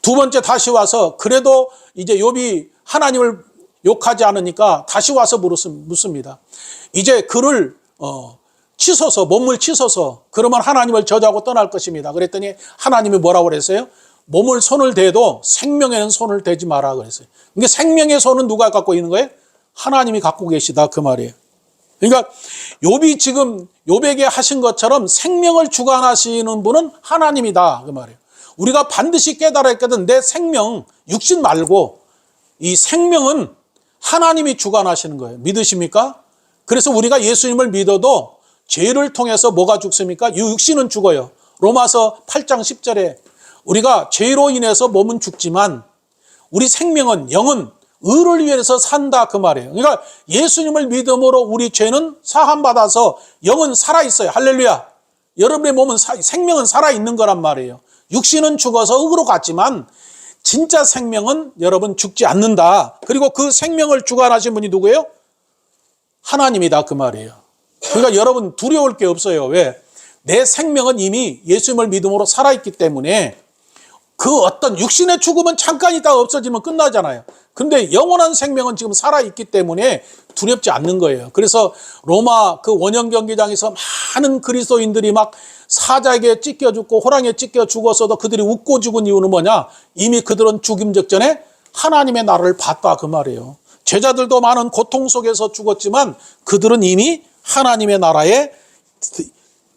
두 번째 다시 와서 그래도 이제 욥이 하나님을 욕하지 않으니까 다시 와서 묻습니다. 이제 그를 치소서, 몸을 치소서 그러면 하나님을 저주하고 떠날 것입니다. 그랬더니 하나님이 뭐라고 그랬어요? 손을 대도 생명에는 손을 대지 마라 그랬어요. 그러니까 생명의 손은 누가 갖고 있는 거예요? 하나님이 갖고 계시다 그 말이에요. 그러니까 욥이 지금 욥에게 하신 것처럼 생명을 주관하시는 분은 하나님이다 그 말이에요. 우리가 반드시 깨달아야 했거든. 내 생명, 육신 말고 이 생명은 하나님이 주관하시는 거예요. 믿으십니까? 그래서 우리가 예수님을 믿어도 죄를 통해서 뭐가 죽습니까? 육신은 죽어요. 로마서 8장 10절에 우리가 죄로 인해서 몸은 죽지만 우리 생명은, 영은 의를 위해서 산다 그 말이에요. 그러니까 예수님을 믿음으로 우리 죄는 사함받아서 영은 살아있어요. 할렐루야. 여러분의 몸은 생명은 살아있는 거란 말이에요. 육신은 죽어서 흙으로 갔지만 진짜 생명은 여러분 죽지 않는다. 그리고 그 생명을 주관하신 분이 누구예요? 하나님이다 그 말이에요. 그러니까 여러분 두려울 게 없어요. 왜? 내 생명은 이미 예수님을 믿음으로 살아있기 때문에 그 어떤 육신의 죽음은 잠깐 있다가 없어지면 끝나잖아요. 근데 영원한 생명은 지금 살아있기 때문에 두렵지 않는 거예요. 그래서 로마 그 원형 경기장에서 많은 그리스도인들이 막 사자에게 찢겨 죽고 호랑이에 찢겨 죽었어도 그들이 웃고 죽은 이유는 뭐냐? 이미 그들은 죽임 직전에 하나님의 나라를 봤다 그 말이에요. 제자들도 많은 고통 속에서 죽었지만 그들은 이미 하나님의 나라에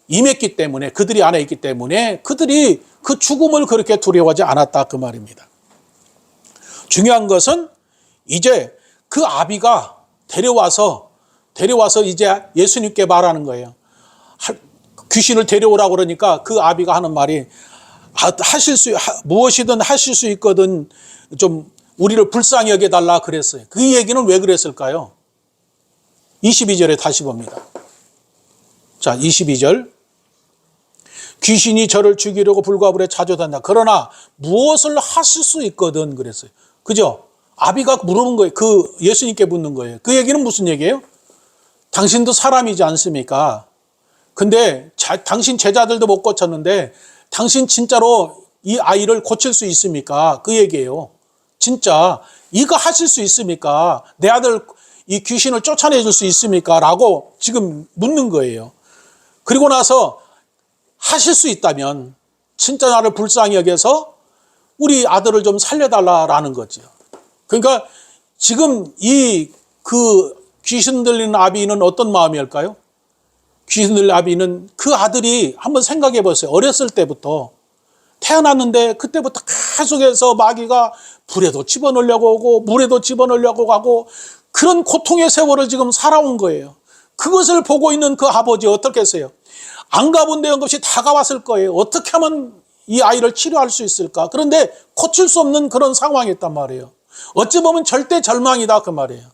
임했기 때문에, 그들이 안에 있기 때문에 그들이 그 죽음을 그렇게 두려워하지 않았다 그 말입니다. 중요한 것은 이제 그 아비가 데려와서 이제 예수님께 말하는 거예요. 귀신을 데려오라고 그러니까 그 아비가 하는 말이 무엇이든 하실 수 있거든 좀 우리를 불쌍히 여겨달라 그랬어요. 그 얘기는 왜 그랬을까요? 22절에 다시 봅니다. 자, 22절. 귀신이 저를 죽이려고 불과 불에 찾아다닌다. 그러나 무엇을 하실 수 있거든 그랬어요. 그죠? 아비가 물어본 거예요. 그 예수님께 묻는 거예요. 그 얘기는 무슨 얘기예요? 당신도 사람이지 않습니까? 근데 당신 제자들도 못 고쳤는데 당신 진짜로 이 아이를 고칠 수 있습니까? 그 얘기예요. 진짜 이거 하실 수 있습니까? 내 아들 이 귀신을 쫓아내줄 수 있습니까? 라고 지금 묻는 거예요. 그리고 나서 하실 수 있다면 진짜 나를 불쌍히 여겨서 우리 아들을 좀 살려달라라는 거죠. 그러니까 지금 그 귀신 들리는 아비는 어떤 마음일까요? 귀신 들린 아비는 그 아들이 한번 생각해 보세요. 어렸을 때부터 태어났는데 그때부터 계속해서 마귀가 불에도 집어넣으려고 오고 물에도 집어넣으려고 가고 그런 고통의 세월을 지금 살아온 거예요. 그것을 보고 있는 그 아버지 어떻게 했어요? 안 가본 데 없이 다가왔을 거예요. 어떻게 하면 이 아이를 치료할 수 있을까? 그런데 고칠 수 없는 그런 상황이었단 말이에요. 어찌 보면 절대 절망이다 그 말이에요.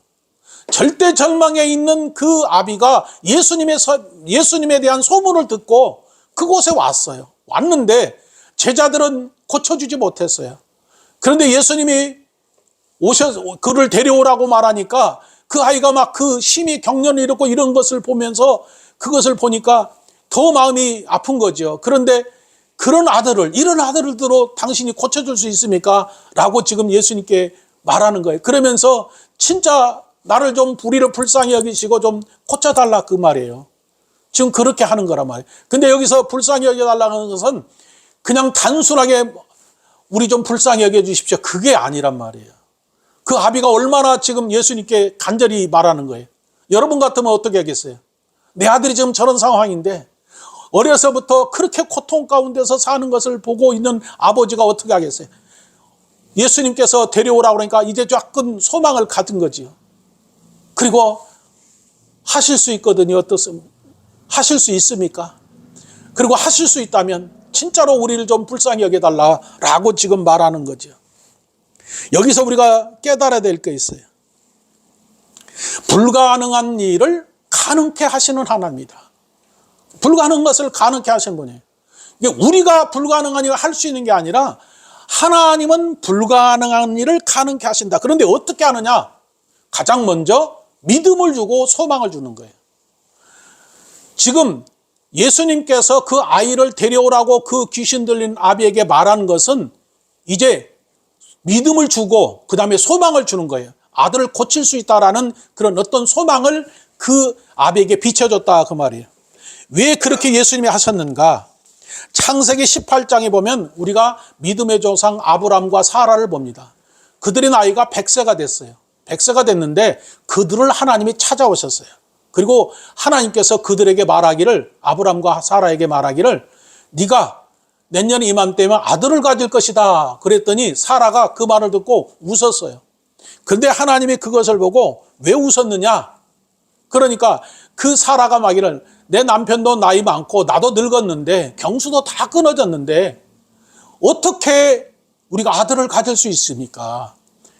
절대 절망에 있는 그 아비가 예수님에 대한 소문을 듣고 그곳에 왔어요. 왔는데 제자들은 고쳐주지 못했어요. 그런데 예수님이 그를 데려오라고 말하니까 그 아이가 막 그 심히 경련을 잃었고 이런 것을 보면서 그것을 보니까 더 마음이 아픈 거죠. 그런데 이런 아들들로 당신이 고쳐줄 수 있습니까? 라고 지금 예수님께 말하는 거예요. 그러면서 진짜 나를 좀 불의를 불쌍히 여기시고 좀 고쳐달라 그 말이에요. 지금 그렇게 하는 거란 말이에요. 근데 여기서 불쌍히 여겨달라는 것은 그냥 단순하게 우리 좀 불쌍히 여겨주십시오. 그게 아니란 말이에요. 그 아비가 얼마나 지금 예수님께 간절히 말하는 거예요. 여러분 같으면 어떻게 하겠어요? 내 아들이 지금 저런 상황인데 어려서부터 그렇게 고통 가운데서 사는 것을 보고 있는 아버지가 어떻게 하겠어요? 예수님께서 데려오라고 그러니까 이제 조금 소망을 가진 거지요. 그리고 하실 수 있거든요. 어떻습니까? 하실 수 있습니까? 그리고 하실 수 있다면 진짜로 우리를 좀 불쌍히 여겨달라라고 지금 말하는 거죠. 여기서 우리가 깨달아야 될 게 있어요. 불가능한 일을 가능케 하시는 하나님이다. 불가능한 것을 가능케 하시는 분이에요. 우리가 불가능한 일을 할 수 있는 게 아니라 하나님은 불가능한 일을 가능케 하신다. 그런데 어떻게 하느냐? 가장 먼저 믿음을 주고 소망을 주는 거예요. 지금 예수님께서 그 아이를 데려오라고 그 귀신 들린 아비에게 말한 것은 이제 믿음을 주고 그 다음에 소망을 주는 거예요. 아들을 고칠 수 있다라는 그런 어떤 소망을 그 아비에게 비춰줬다 그 말이에요. 왜 그렇게 예수님이 하셨는가? 창세기 18장에 보면 우리가 믿음의 조상 아브람과 사라를 봅니다. 그들의 나이가 100세가 됐어요. 100세가 됐는데 그들을 하나님이 찾아오셨어요. 그리고 하나님께서 그들에게 말하기를, 아브람과 사라에게 말하기를, 네가 내년 이맘때면 아들을 가질 것이다. 그랬더니 사라가 그 말을 듣고 웃었어요. 그런데 하나님이 그것을 보고 왜 웃었느냐? 그러니까 그 사라가 말하기를, 내 남편도 나이 많고 나도 늙었는데 경수도 다 끊어졌는데 어떻게 우리가 아들을 가질 수 있습니까?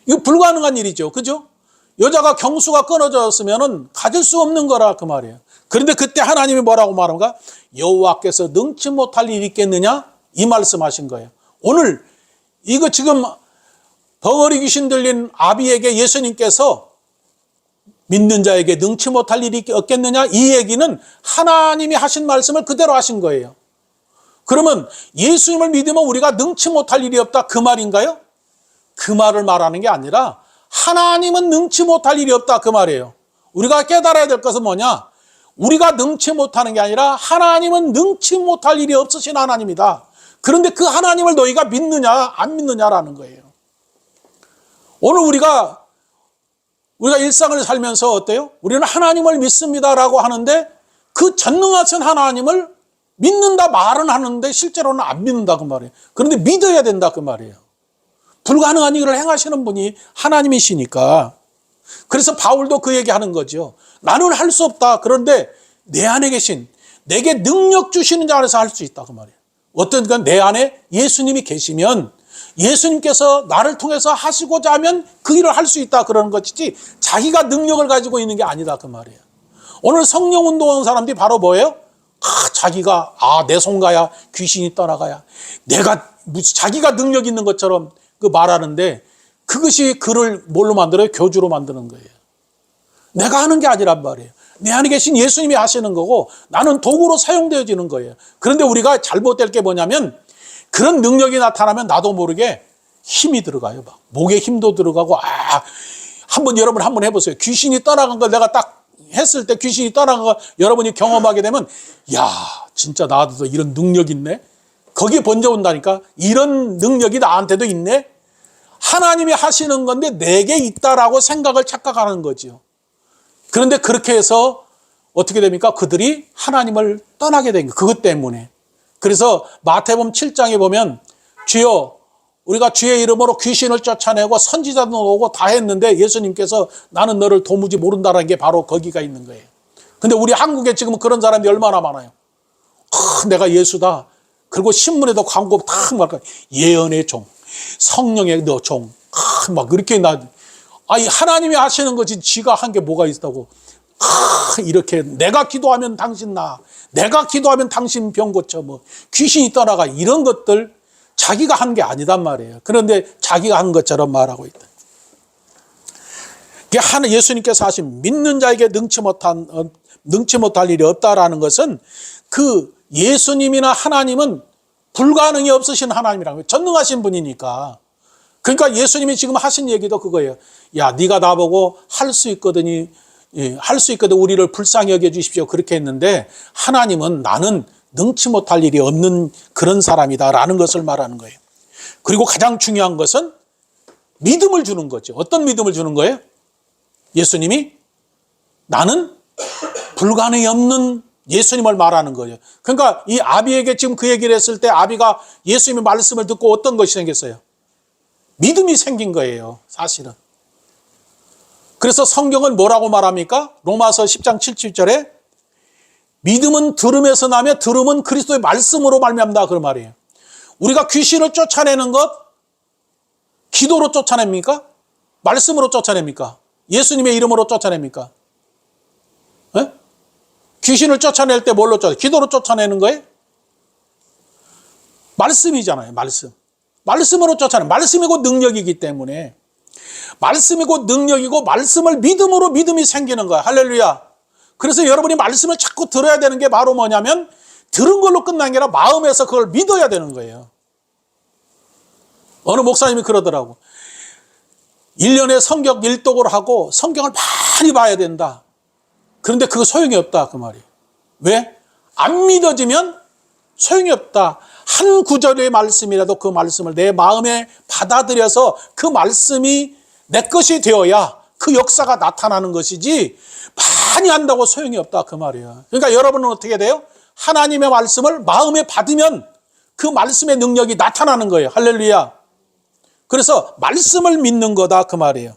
이거 불가능한 일이죠. 그죠? 여자가 경수가 끊어졌으면 가질 수 없는 거라 그 말이에요. 그런데 그때 하나님이 뭐라고 말한가? 여호와께서 능치 못할 일이 있겠느냐? 이 말씀하신 거예요. 오늘 이거 지금 벙어리 귀신 들린 아비에게 예수님께서 믿는 자에게 능치 못할 일이 없겠느냐? 이 얘기는 하나님이 하신 말씀을 그대로 하신 거예요. 그러면 예수님을 믿으면 우리가 능치 못할 일이 없다 그 말인가요? 그 말을 말하는 게 아니라 하나님은 능치 못할 일이 없다 그 말이에요. 우리가 깨달아야 될 것은 뭐냐? 우리가 능치 못하는 게 아니라 하나님은 능치 못할 일이 없으신 하나님이다. 그런데 그 하나님을 너희가 믿느냐 안 믿느냐라는 거예요. 오늘 우리가 일상을 살면서 어때요? 우리는 하나님을 믿습니다라고 하는데 그 전능하신 하나님을 믿는다 말은 하는데 실제로는 안 믿는다 그 말이에요. 그런데 믿어야 된다 그 말이에요. 불가능한 일을 행하시는 분이 하나님이시니까. 그래서 바울도 그 얘기하는 거죠. 나는 할 수 없다. 그런데 내 안에 계신, 내게 능력 주시는 자 안에서 할 수 있다 그 말이에요. 어떤 내 안에 예수님이 계시면 예수님께서 나를 통해서 하시고자 하면 그 일을 할 수 있다 그러는 것이지 자기가 능력을 가지고 있는 게 아니다 그 말이에요. 오늘 성령 운동하는 사람들이 바로 뭐예요? 자기가 내 손가야 귀신이 떠나가야 내가 자기가 능력 있는 것처럼 그 말하는데 그것이 그를 뭘로 만들어요? 교주로 만드는 거예요. 내가 하는 게 아니란 말이에요. 내 안에 계신 예수님이 하시는 거고 나는 도구로 사용되어지는 거예요. 그런데 우리가 잘못될 게 뭐냐면 그런 능력이 나타나면 나도 모르게 힘이 들어가요. 막 목에 힘도 들어가고 여러분 한번 해보세요. 귀신이 떠나간 걸 내가 딱 했을 때 귀신이 떠나간 걸 여러분이 경험하게 되면 야 진짜 나도 이런 능력 있네. 거기에 번져 온다니까. 이런 능력이 나한테도 있네. 하나님이 하시는 건데 내게 있다라고 생각을 착각하는 거죠. 그런데 그렇게 해서 어떻게 됩니까? 그들이 하나님을 떠나게 된 거예요. 그것 때문에. 그래서 마태복음 7장에 보면 주여 우리가 주의 이름으로 귀신을 쫓아내고 선지자도 오고 다 했는데 예수님께서 나는 너를 도무지 모른다는 게 바로 거기가 있는 거예요. 근데 우리 한국에 지금 그런 사람이 얼마나 많아요. 내가 예수다. 그리고 신문에도 광고 딱 말까 예언의 종, 성령의 너 종, 막 그렇게 하나님이 하시는 거지 지가 한 게 뭐가 있다고. 이렇게 내가 기도하면 당신 나, 내가 기도하면 당신 병 고쳐, 뭐 귀신이 떠나가 이런 것들 자기가 한 게 아니단 말이에요. 그런데 자기가 한 것처럼 말하고 있다. 예수님께서 하신 믿는 자에게 능치 못할 일이 없다라는 것은 그 예수님이나 하나님은 불가능이 없으신 하나님이라는 거예요. 전능하신 분이니까. 그러니까 예수님이 지금 하신 얘기도 그거예요. 야, 네가 나보고 할 수 있거든 우리를 불쌍히 여겨 주십시오. 그렇게 했는데 하나님은 나는 능치 못할 일이 없는 그런 사람이다라는 것을 말하는 거예요. 그리고 가장 중요한 것은 믿음을 주는 거죠. 어떤 믿음을 주는 거예요? 예수님이 나는 불가능이 없는 예수님을 말하는 거예요. 그러니까 이 아비에게 지금 그 얘기를 했을 때 아비가 예수님의 말씀을 듣고 어떤 것이 생겼어요? 믿음이 생긴 거예요, 사실은. 그래서 성경은 뭐라고 말합니까? 로마서 10장 7절에 믿음은 들음에서 나며 들음은 그리스도의 말씀으로 말미암다 그런 말이에요. 우리가 귀신을 쫓아내는 것 기도로 쫓아냅니까? 말씀으로 쫓아냅니까? 예수님의 이름으로 쫓아냅니까? 네? 귀신을 쫓아낼 때 뭘로 쫓아내요? 기도로 쫓아내는 거예요? 말씀이잖아요. 말씀으로 쫓아내는 말씀이 곧 능력이기 때문에 말씀이 곧 능력이고 말씀을 믿음으로 믿음이 생기는 거야. 할렐루야. 그래서 여러분이 말씀을 자꾸 들어야 되는 게 바로 뭐냐면 들은 걸로 끝난 게 아니라 마음에서 그걸 믿어야 되는 거예요. 어느 목사님이 그러더라고. 1년에 성경 일독을 하고 성경을 많이 봐야 된다. 그런데 그거 소용이 없다 그 말이에요. 왜? 안 믿어지면 소용이 없다. 한 구절의 말씀이라도 그 말씀을 내 마음에 받아들여서 그 말씀이 내 것이 되어야 그 역사가 나타나는 것이지 많이 한다고 소용이 없다 그 말이에요. 그러니까 여러분은 어떻게 돼요? 하나님의 말씀을 마음에 받으면 그 말씀의 능력이 나타나는 거예요. 할렐루야. 그래서 말씀을 믿는 거다 그 말이에요.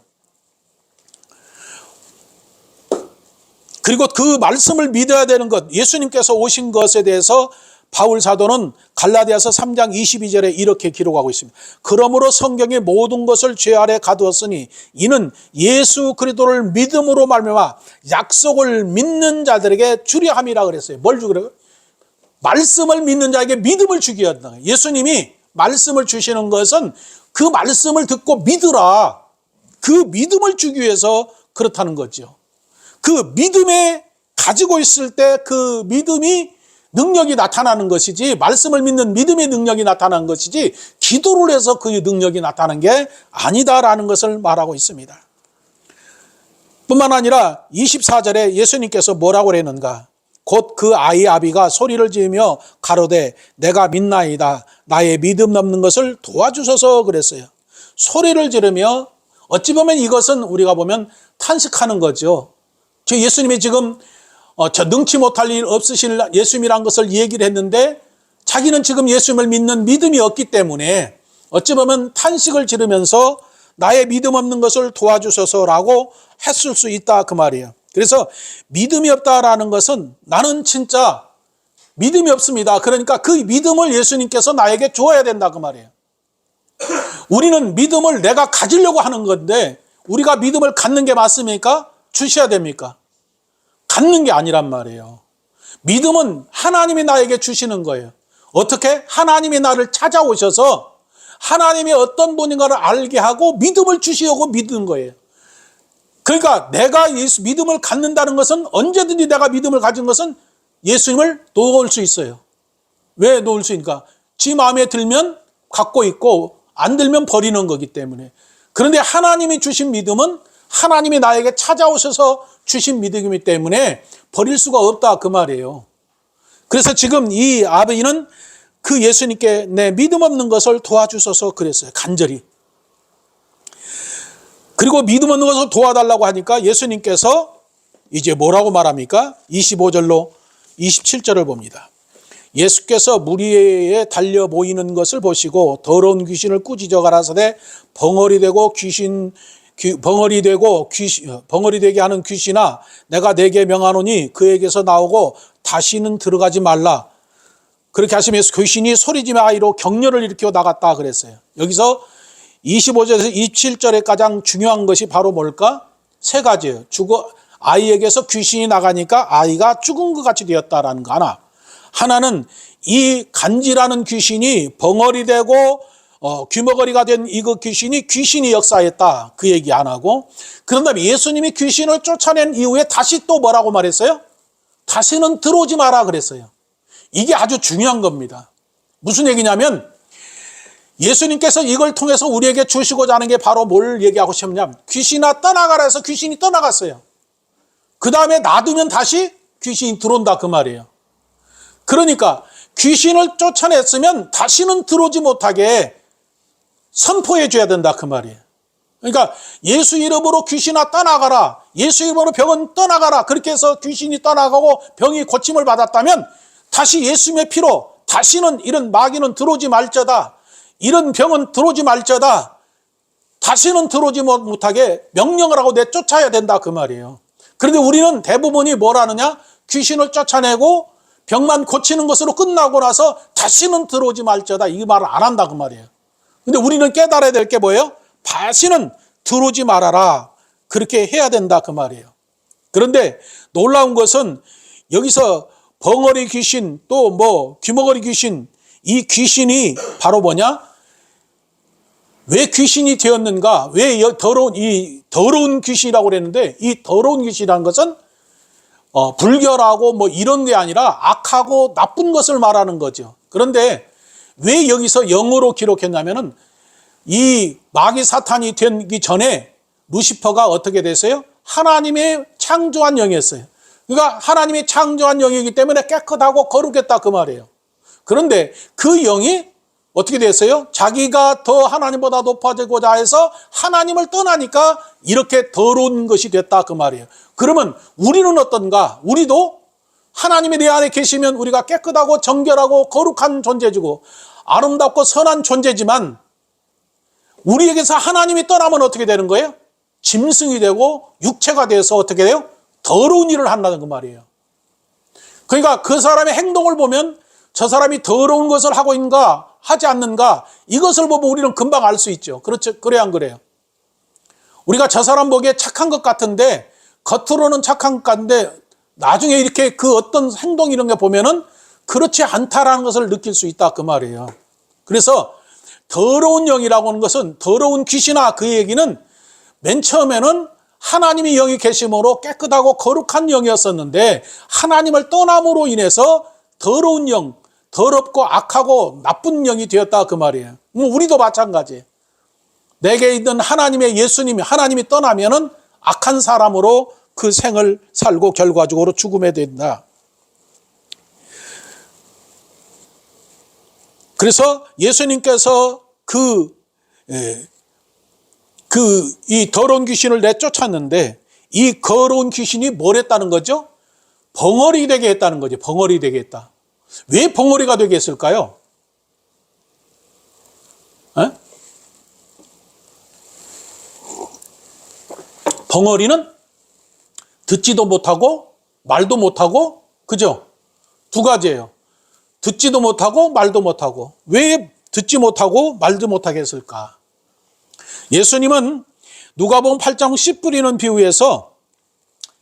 그리고 그 말씀을 믿어야 되는 것, 예수님께서 오신 것에 대해서 바울 사도는 갈라디아서 3장 22절에 이렇게 기록하고 있습니다. 그러므로 성경의 모든 것을 죄 아래 가두었으니 이는 예수 그리스도를 믿음으로 말미암아 약속을 믿는 자들에게 주려 함이라 그랬어요. 뭘 주려고? 말씀을 믿는 자에게 믿음을 주기 위하다. 예수님이 말씀을 주시는 것은 그 말씀을 듣고 믿으라. 그 믿음을 주기 위해서 그렇다는 거죠. 그 믿음에 가지고 있을 때 그 믿음이 능력이 나타나는 것이지, 말씀을 믿는 믿음의 능력이 나타나는 것이지 기도를 해서 그 능력이 나타나는 게 아니다라는 것을 말하고 있습니다. 뿐만 아니라 24절에 예수님께서 뭐라고 그랬는가? 곧 그 아이 아비가 소리를 지으며 가로되 내가 믿나이다. 나의 믿음 넘는 것을 도와주소서 그랬어요. 소리를 지르며, 어찌 보면 이것은 우리가 보면 탄식하는 거죠. 예수님이 지금 저 능치 못할 일 없으실 예수님이란 것을 얘기를 했는데 자기는 지금 예수님을 믿는 믿음이 없기 때문에 어찌 보면 탄식을 지르면서 나의 믿음 없는 것을 도와주소서라고 했을 수 있다 그 말이에요. 그래서 믿음이 없다라는 것은 나는 진짜 믿음이 없습니다. 그러니까 그 믿음을 예수님께서 나에게 주어야 된다 그 말이에요. 우리는 믿음을 내가 가지려고 하는 건데 우리가 믿음을 갖는 게 맞습니까? 주셔야 됩니까? 갖는 게 아니란 말이에요. 믿음은 하나님이 나에게 주시는 거예요. 어떻게? 하나님이 나를 찾아오셔서 하나님이 어떤 분인가를 알게 하고 믿음을 주시려고 믿는 거예요. 그러니까 내가 믿음을 갖는다는 것은 언제든지 내가 믿음을 가진 것은 예수님을 놓을 수 있어요. 왜 놓을 수 있습니까? 지 마음에 들면 갖고 있고 안 들면 버리는 거기 때문에. 그런데 하나님이 주신 믿음은 하나님이 나에게 찾아오셔서 주신 믿음이기 때문에 버릴 수가 없다 그 말이에요. 그래서 지금 이 아버지는 그 예수님께 내 믿음 없는 것을 도와주셔서 그랬어요. 간절히. 그리고 믿음 없는 것을 도와달라고 하니까 예수님께서 이제 뭐라고 말합니까? 25절로 27절을 봅니다. 예수께서 물 위에 달려 모이는 것을 보시고 더러운 귀신을 꾸짖어 가라사대 벙어리 되게 하는 귀신아 내가 네게 명하노니 그에게서 나오고 다시는 들어가지 말라. 그렇게 하시면서 귀신이 소리지며 아이로 격려를 일으켜 나갔다 그랬어요. 여기서 25절에서 27절에 가장 중요한 것이 바로 뭘까? 세 가지예요. 아이에게서 귀신이 나가니까 아이가 죽은 것 같이 되었다라는 거 하나. 하나는 이 간지라는 귀신이 벙어리 되고 귀머거리가 된 이 귀신이 역사했다. 그 얘기 안 하고. 그런 다음에 예수님이 귀신을 쫓아낸 이후에 다시 또 뭐라고 말했어요? 다시는 들어오지 마라 그랬어요. 이게 아주 중요한 겁니다. 무슨 얘기냐면 예수님께서 이걸 통해서 우리에게 주시고자 하는 게 바로 뭘 얘기하고 싶냐면 귀신아 떠나가라 해서 귀신이 떠나갔어요. 그 다음에 놔두면 다시 귀신이 들어온다 그 말이에요. 그러니까 귀신을 쫓아냈으면 다시는 들어오지 못하게 선포해 줘야 된다 그 말이에요. 그러니까 예수 이름으로 귀신아 떠나가라. 예수 이름으로 병은 떠나가라. 그렇게 해서 귀신이 떠나가고 병이 고침을 받았다면 다시 예수님의 피로 다시는 이런 마귀는 들어오지 말자다. 이런 병은 들어오지 말자다. 다시는 들어오지 못하게 명령을 하고 내쫓아야 된다 그 말이에요. 그런데 우리는 대부분이 뭘 하느냐? 귀신을 쫓아내고 병만 고치는 것으로 끝나고 나서 다시는 들어오지 말자다. 이 말을 안 한다 그 말이에요. 근데 우리는 깨달아야 될 게 뭐예요? 다시는 들어오지 말아라. 그렇게 해야 된다 그 말이에요. 그런데 놀라운 것은 여기서 벙어리 귀신 또 귀머거리 귀신 이 귀신이 바로 뭐냐? 왜 귀신이 되었는가? 왜 더러운 귀신이라고 그랬는데 이 더러운 귀신이라는 것은 불결하고 이런 게 아니라 악하고 나쁜 것을 말하는 거죠. 그런데 왜 여기서 영어로 기록했냐면은 이 마귀 사탄이 되기 전에 루시퍼가 어떻게 됐어요? 하나님의 창조한 영이었어요. 그러니까 하나님의 창조한 영이기 때문에 깨끗하고 거룩했다 그 말이에요. 그런데 그 영이 어떻게 됐어요? 자기가 더 하나님보다 높아지고자 해서 하나님을 떠나니까 이렇게 더러운 것이 됐다 그 말이에요. 그러면 우리는 어떤가? 우리도 하나님이 내 안에 계시면 우리가 깨끗하고 정결하고 거룩한 존재지고 아름답고 선한 존재지만 우리에게서 하나님이 떠나면 어떻게 되는 거예요? 짐승이 되고 육체가 돼서 어떻게 돼요? 더러운 일을 한다는 그 말이에요. 그러니까 그 사람의 행동을 보면 저 사람이 더러운 것을 하고 있는가 하지 않는가 이것을 보면 우리는 금방 알 수 있죠. 그렇죠? 그래야 안 그래요? 우리가 저 사람 보기에 착한 것 같은데 겉으로는 착한 것 같은데 나중에 이렇게 그 어떤 행동 이런 게 보면은 그렇지 않다라는 것을 느낄 수 있다 그 말이에요. 그래서 더러운 영이라고 하는 것은 더러운 귀신아 그 얘기는 맨 처음에는 하나님이 영이 계심으로 깨끗하고 거룩한 영이었었는데 하나님을 떠남으로 인해서 더러운 영, 더럽고 악하고 나쁜 영이 되었다 그 말이에요. 우리도 마찬가지예요. 내게 있는 하나님의 예수님이 하나님이 떠나면은 악한 사람으로 그 생을 살고 결과적으로 죽음에 된다. 그래서 예수님께서 이 더러운 귀신을 내쫓았는데 이 더러운 귀신이 뭘 했다는 거죠? 벙어리 되게 했다는 거죠. 벙어리 되게 했다. 왜 벙어리가 되게 했을까요? 에? 벙어리는 듣지도 못하고 말도 못하고 그죠? 두 가지예요. 듣지도 못하고 말도 못하고 왜 듣지 못하고 말도 못하게 했을까? 예수님은 누가복음 8장 씨 뿌리는 비유에서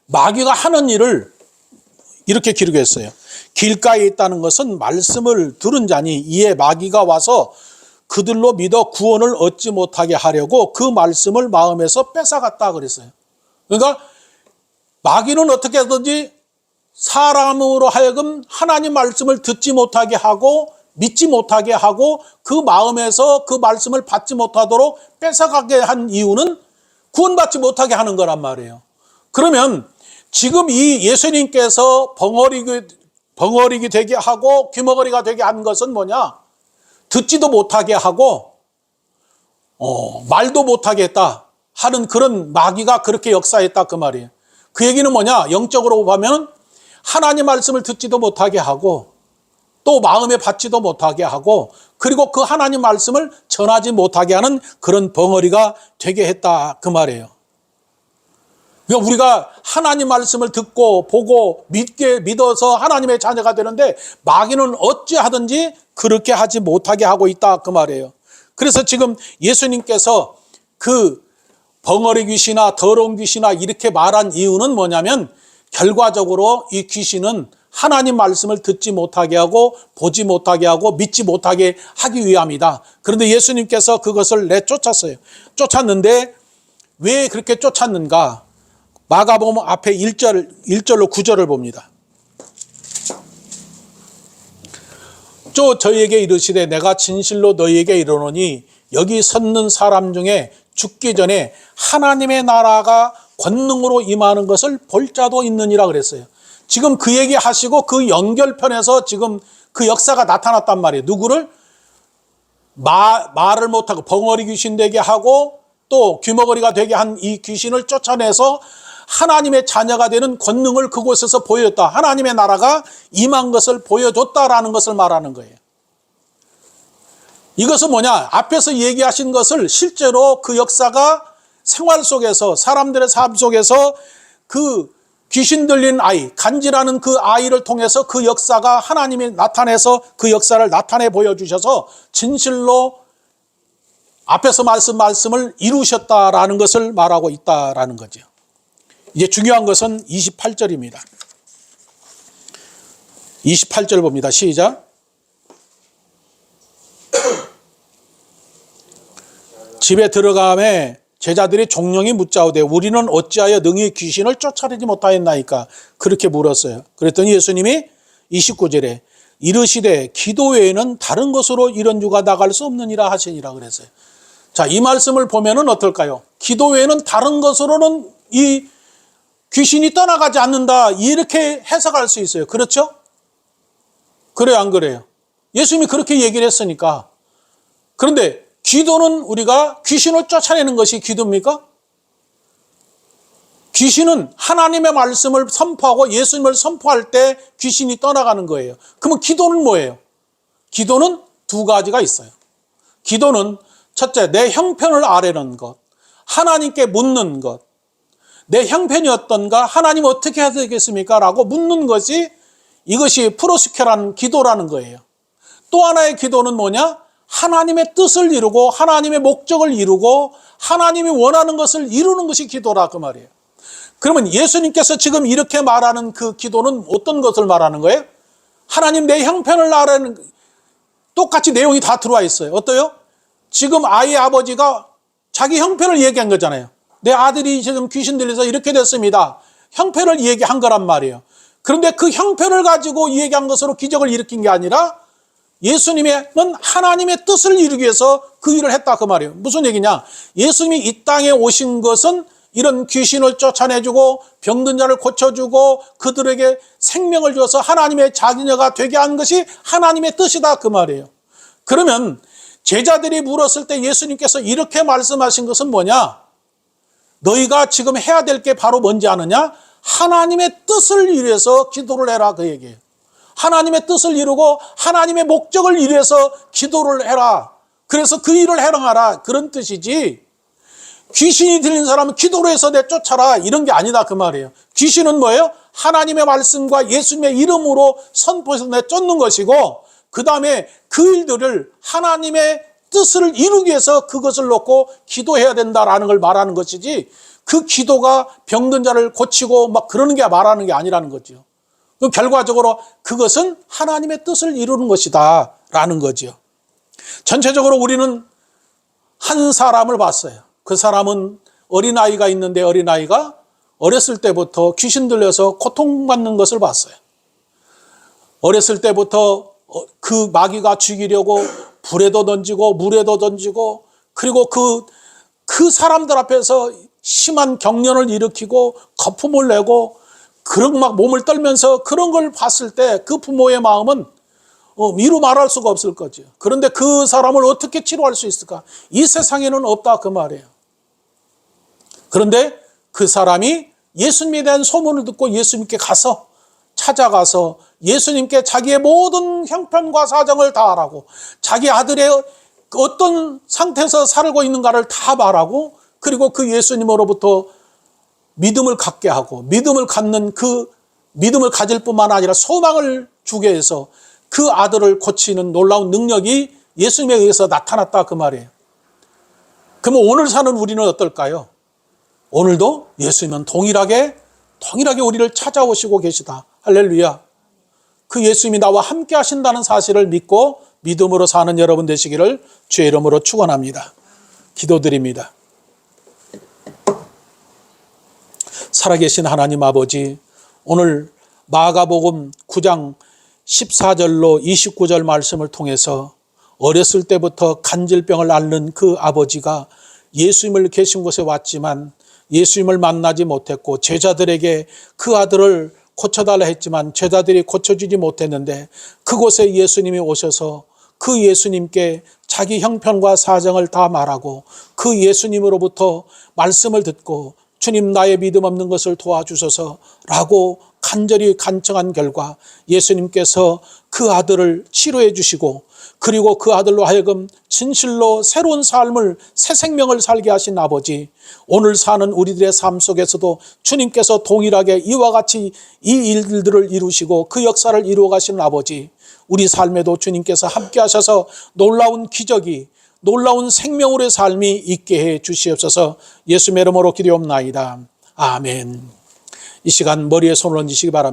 마귀가 하는 일을 이렇게 기록했어요. 길가에 있다는 것은 말씀을 들은 자니 이에 마귀가 와서 그들로 믿어 구원을 얻지 못하게 하려고 그 말씀을 마음에서 뺏어갔다 그랬어요. 그러니까 마귀는 어떻게 하든지 사람으로 하여금 하나님 말씀을 듣지 못하게 하고 믿지 못하게 하고 그 마음에서 그 말씀을 받지 못하도록 뺏어가게 한 이유는 구원받지 못하게 하는 거란 말이에요. 그러면 지금 이 예수님께서 벙어리게 되게 하고 귀머거리가 되게 한 것은 뭐냐? 듣지도 못하게 하고 말도 못하게 했다 하는 그런 마귀가 그렇게 역사했다 그 말이에요. 그 얘기는 뭐냐? 영적으로 보면 하나님 말씀을 듣지도 못하게 하고 또 마음에 받지도 못하게 하고 그리고 그 하나님 말씀을 전하지 못하게 하는 그런 벙어리가 되게 했다 그 말이에요. 그러니까 우리가 하나님 말씀을 듣고 보고 믿어서 하나님의 자녀가 되는데 마귀는 어찌하든지 그렇게 하지 못하게 하고 있다 그 말이에요. 그래서 지금 예수님께서 그 벙어리 귀신이나 더러운 귀신이나 이렇게 말한 이유는 뭐냐면 결과적으로 이 귀신은 하나님 말씀을 듣지 못하게 하고 보지 못하게 하고 믿지 못하게 하기 위함이다. 그런데 예수님께서 그것을 내쫓았어요. 쫓았는데 왜 그렇게 쫓았는가? 마가복음 앞에 1절로 9절을 봅니다. 또 저희에게 이르시되 내가 진실로 너희에게 이르노니 여기 섰는 사람 중에 죽기 전에 하나님의 나라가 권능으로 임하는 것을 볼 자도 있느니라 그랬어요. 지금 그 얘기 하시고 그 연결편에서 지금 그 역사가 나타났단 말이에요. 누구를? 말을 못하고 벙어리 귀신 되게 하고 또 귀머거리가 되게 한 이 귀신을 쫓아내서 하나님의 자녀가 되는 권능을 그곳에서 보여줬다. 하나님의 나라가 임한 것을 보여줬다라는 것을 말하는 거예요. 이것은 뭐냐? 앞에서 얘기하신 것을 실제로 그 역사가 생활 속에서 사람들의 삶 속에서 그 귀신 들린 아이, 간지라는 그 아이를 통해서 그 역사가 하나님이 나타내서 그 역사를 나타내 보여주셔서 진실로 앞에서 말씀을 이루셨다라는 것을 말하고 있다라는 거죠. 이제 중요한 것은 28절입니다. 28절 봅니다. 시작. 집에 들어가매 제자들이 종용이 묻자오되 우리는 어찌하여 능히 귀신을 쫓아내지 못하였나이까 그렇게 물었어요. 그랬더니 예수님이 29절에 이르시되 기도 외에는 다른 것으로 이런 유가 나갈 수 없느니라 하시니라 그랬어요. 자, 이 말씀을 보면은 어떨까요? 기도 외에는 다른 것으로는 이 귀신이 떠나가지 않는다 이렇게 해석할 수 있어요. 그렇죠? 그래요 안 그래요? 예수님이 그렇게 얘기를 했으니까 그런데 기도는 우리가 귀신을 쫓아내는 것이 기도입니까? 귀신은 하나님의 말씀을 선포하고 예수님을 선포할 때 귀신이 떠나가는 거예요. 그러면 기도는 뭐예요? 기도는 두 가지가 있어요. 기도는 첫째, 내 형편을 아뢰는 것, 하나님께 묻는 것. 내 형편이 어떤가? 하나님 어떻게 해야 되겠습니까? 라고 묻는 것이, 이것이 프로스케라는 기도라는 거예요. 또 하나의 기도는 뭐냐? 하나님의 뜻을 이루고 하나님의 목적을 이루고 하나님이 원하는 것을 이루는 것이 기도라, 그 말이에요. 그러면 예수님께서 지금 이렇게 말하는 그 기도는 어떤 것을 말하는 거예요? 하나님 내 형편을 아뢰는, 똑같이 내용이 다 들어와 있어요. 어때요? 지금 아이의 아버지가 자기 형편을 얘기한 거잖아요. 내 아들이 지금 귀신 들려서 이렇게 됐습니다. 형편을 얘기한 거란 말이에요. 그런데 그 형편을 가지고 얘기한 것으로 기적을 일으킨 게 아니라 예수님은 하나님의 뜻을 이루기 위해서 그 일을 했다, 그 말이에요. 무슨 얘기냐? 예수님이 이 땅에 오신 것은 이런 귀신을 쫓아내주고 병든 자를 고쳐주고 그들에게 생명을 주어서 하나님의 자녀가 되게 한 것이 하나님의 뜻이다, 그 말이에요. 그러면 제자들이 물었을 때 예수님께서 이렇게 말씀하신 것은 뭐냐? 너희가 지금 해야 될 게 바로 뭔지 아느냐? 하나님의 뜻을 이루어서 기도를 해라, 그 얘기예요. 하나님의 뜻을 이루고 하나님의 목적을 이루어서 기도를 해라. 그래서 그 일을 해라, 그런 뜻이지, 귀신이 들린 사람은 기도로 해서 내쫓아라, 이런 게 아니다, 그 말이에요. 귀신은 뭐예요? 하나님의 말씀과 예수님의 이름으로 선포해서 내쫓는 것이고, 그 다음에 그 일들을 하나님의 뜻을 이루기 위해서 그것을 놓고 기도해야 된다라는 걸 말하는 것이지, 그 기도가 병든 자를 고치고 막 그러는 게 말하는 게 아니라는 거죠. 결과적으로 그것은 하나님의 뜻을 이루는 것이다 라는 거죠. 전체적으로 우리는 한 사람을 봤어요. 그 사람은 어린아이가 있는데 어린아이가 어렸을 때부터 귀신 들려서 고통받는 것을 봤어요. 어렸을 때부터 그 마귀가 죽이려고 불에도 던지고 물에도 던지고, 그리고 그 사람들 앞에서 심한 경련을 일으키고 거품을 내고 그런 막 몸을 떨면서 그런 걸 봤을 때 그 부모의 마음은 미루 말할 수가 없을 거죠. 그런데 그 사람을 어떻게 치료할 수 있을까? 이 세상에는 없다, 그 말이에요. 그런데 그 사람이 예수님에 대한 소문을 듣고 예수님께 찾아가서 예수님께 자기의 모든 형편과 사정을 다 말하고 자기 아들의 어떤 상태에서 살고 있는가를 다 말하고, 그리고 그 예수님으로부터 믿음을 갖게 하고, 믿음을 갖는 그 믿음을 가질 뿐만 아니라 소망을 주게 해서 그 아들을 고치는 놀라운 능력이 예수님에 의해서 나타났다, 그 말이에요. 그러면 오늘 사는 우리는 어떨까요? 오늘도 예수님은 동일하게 우리를 찾아오시고 계시다. 할렐루야. 그 예수님이 나와 함께 하신다는 사실을 믿고 믿음으로 사는 여러분 되시기를 주의 이름으로 축원합니다. 기도드립니다. 살아계신 하나님 아버지, 오늘 마가복음 9장 14절로 29절 말씀을 통해서 어렸을 때부터 간질병을 앓는 그 아버지가 예수님을 계신 곳에 왔지만 예수님을 만나지 못했고, 제자들에게 그 아들을 고쳐달라 했지만 제자들이 고쳐주지 못했는데, 그곳에 예수님이 오셔서 그 예수님께 자기 형편과 사정을 다 말하고 그 예수님으로부터 말씀을 듣고 주님, 나의 믿음 없는 것을 도와주소서라고 간절히 간청한 결과 예수님께서 그 아들을 치료해 주시고, 그리고 그 아들로 하여금 진실로 새로운 삶을, 새 생명을 살게 하신 아버지, 오늘 사는 우리들의 삶 속에서도 주님께서 동일하게 이와 같이 이 일들을 이루시고 그 역사를 이루어 가시는 아버지, 우리 삶에도 주님께서 함께 하셔서 놀라운 기적이, 놀라운 생명으로의 삶이 있게 해 주시옵소서. 예수의 이름으로 기도옵나이다. 아멘. 이 시간 머리에 손을 얹으시기 바랍니다.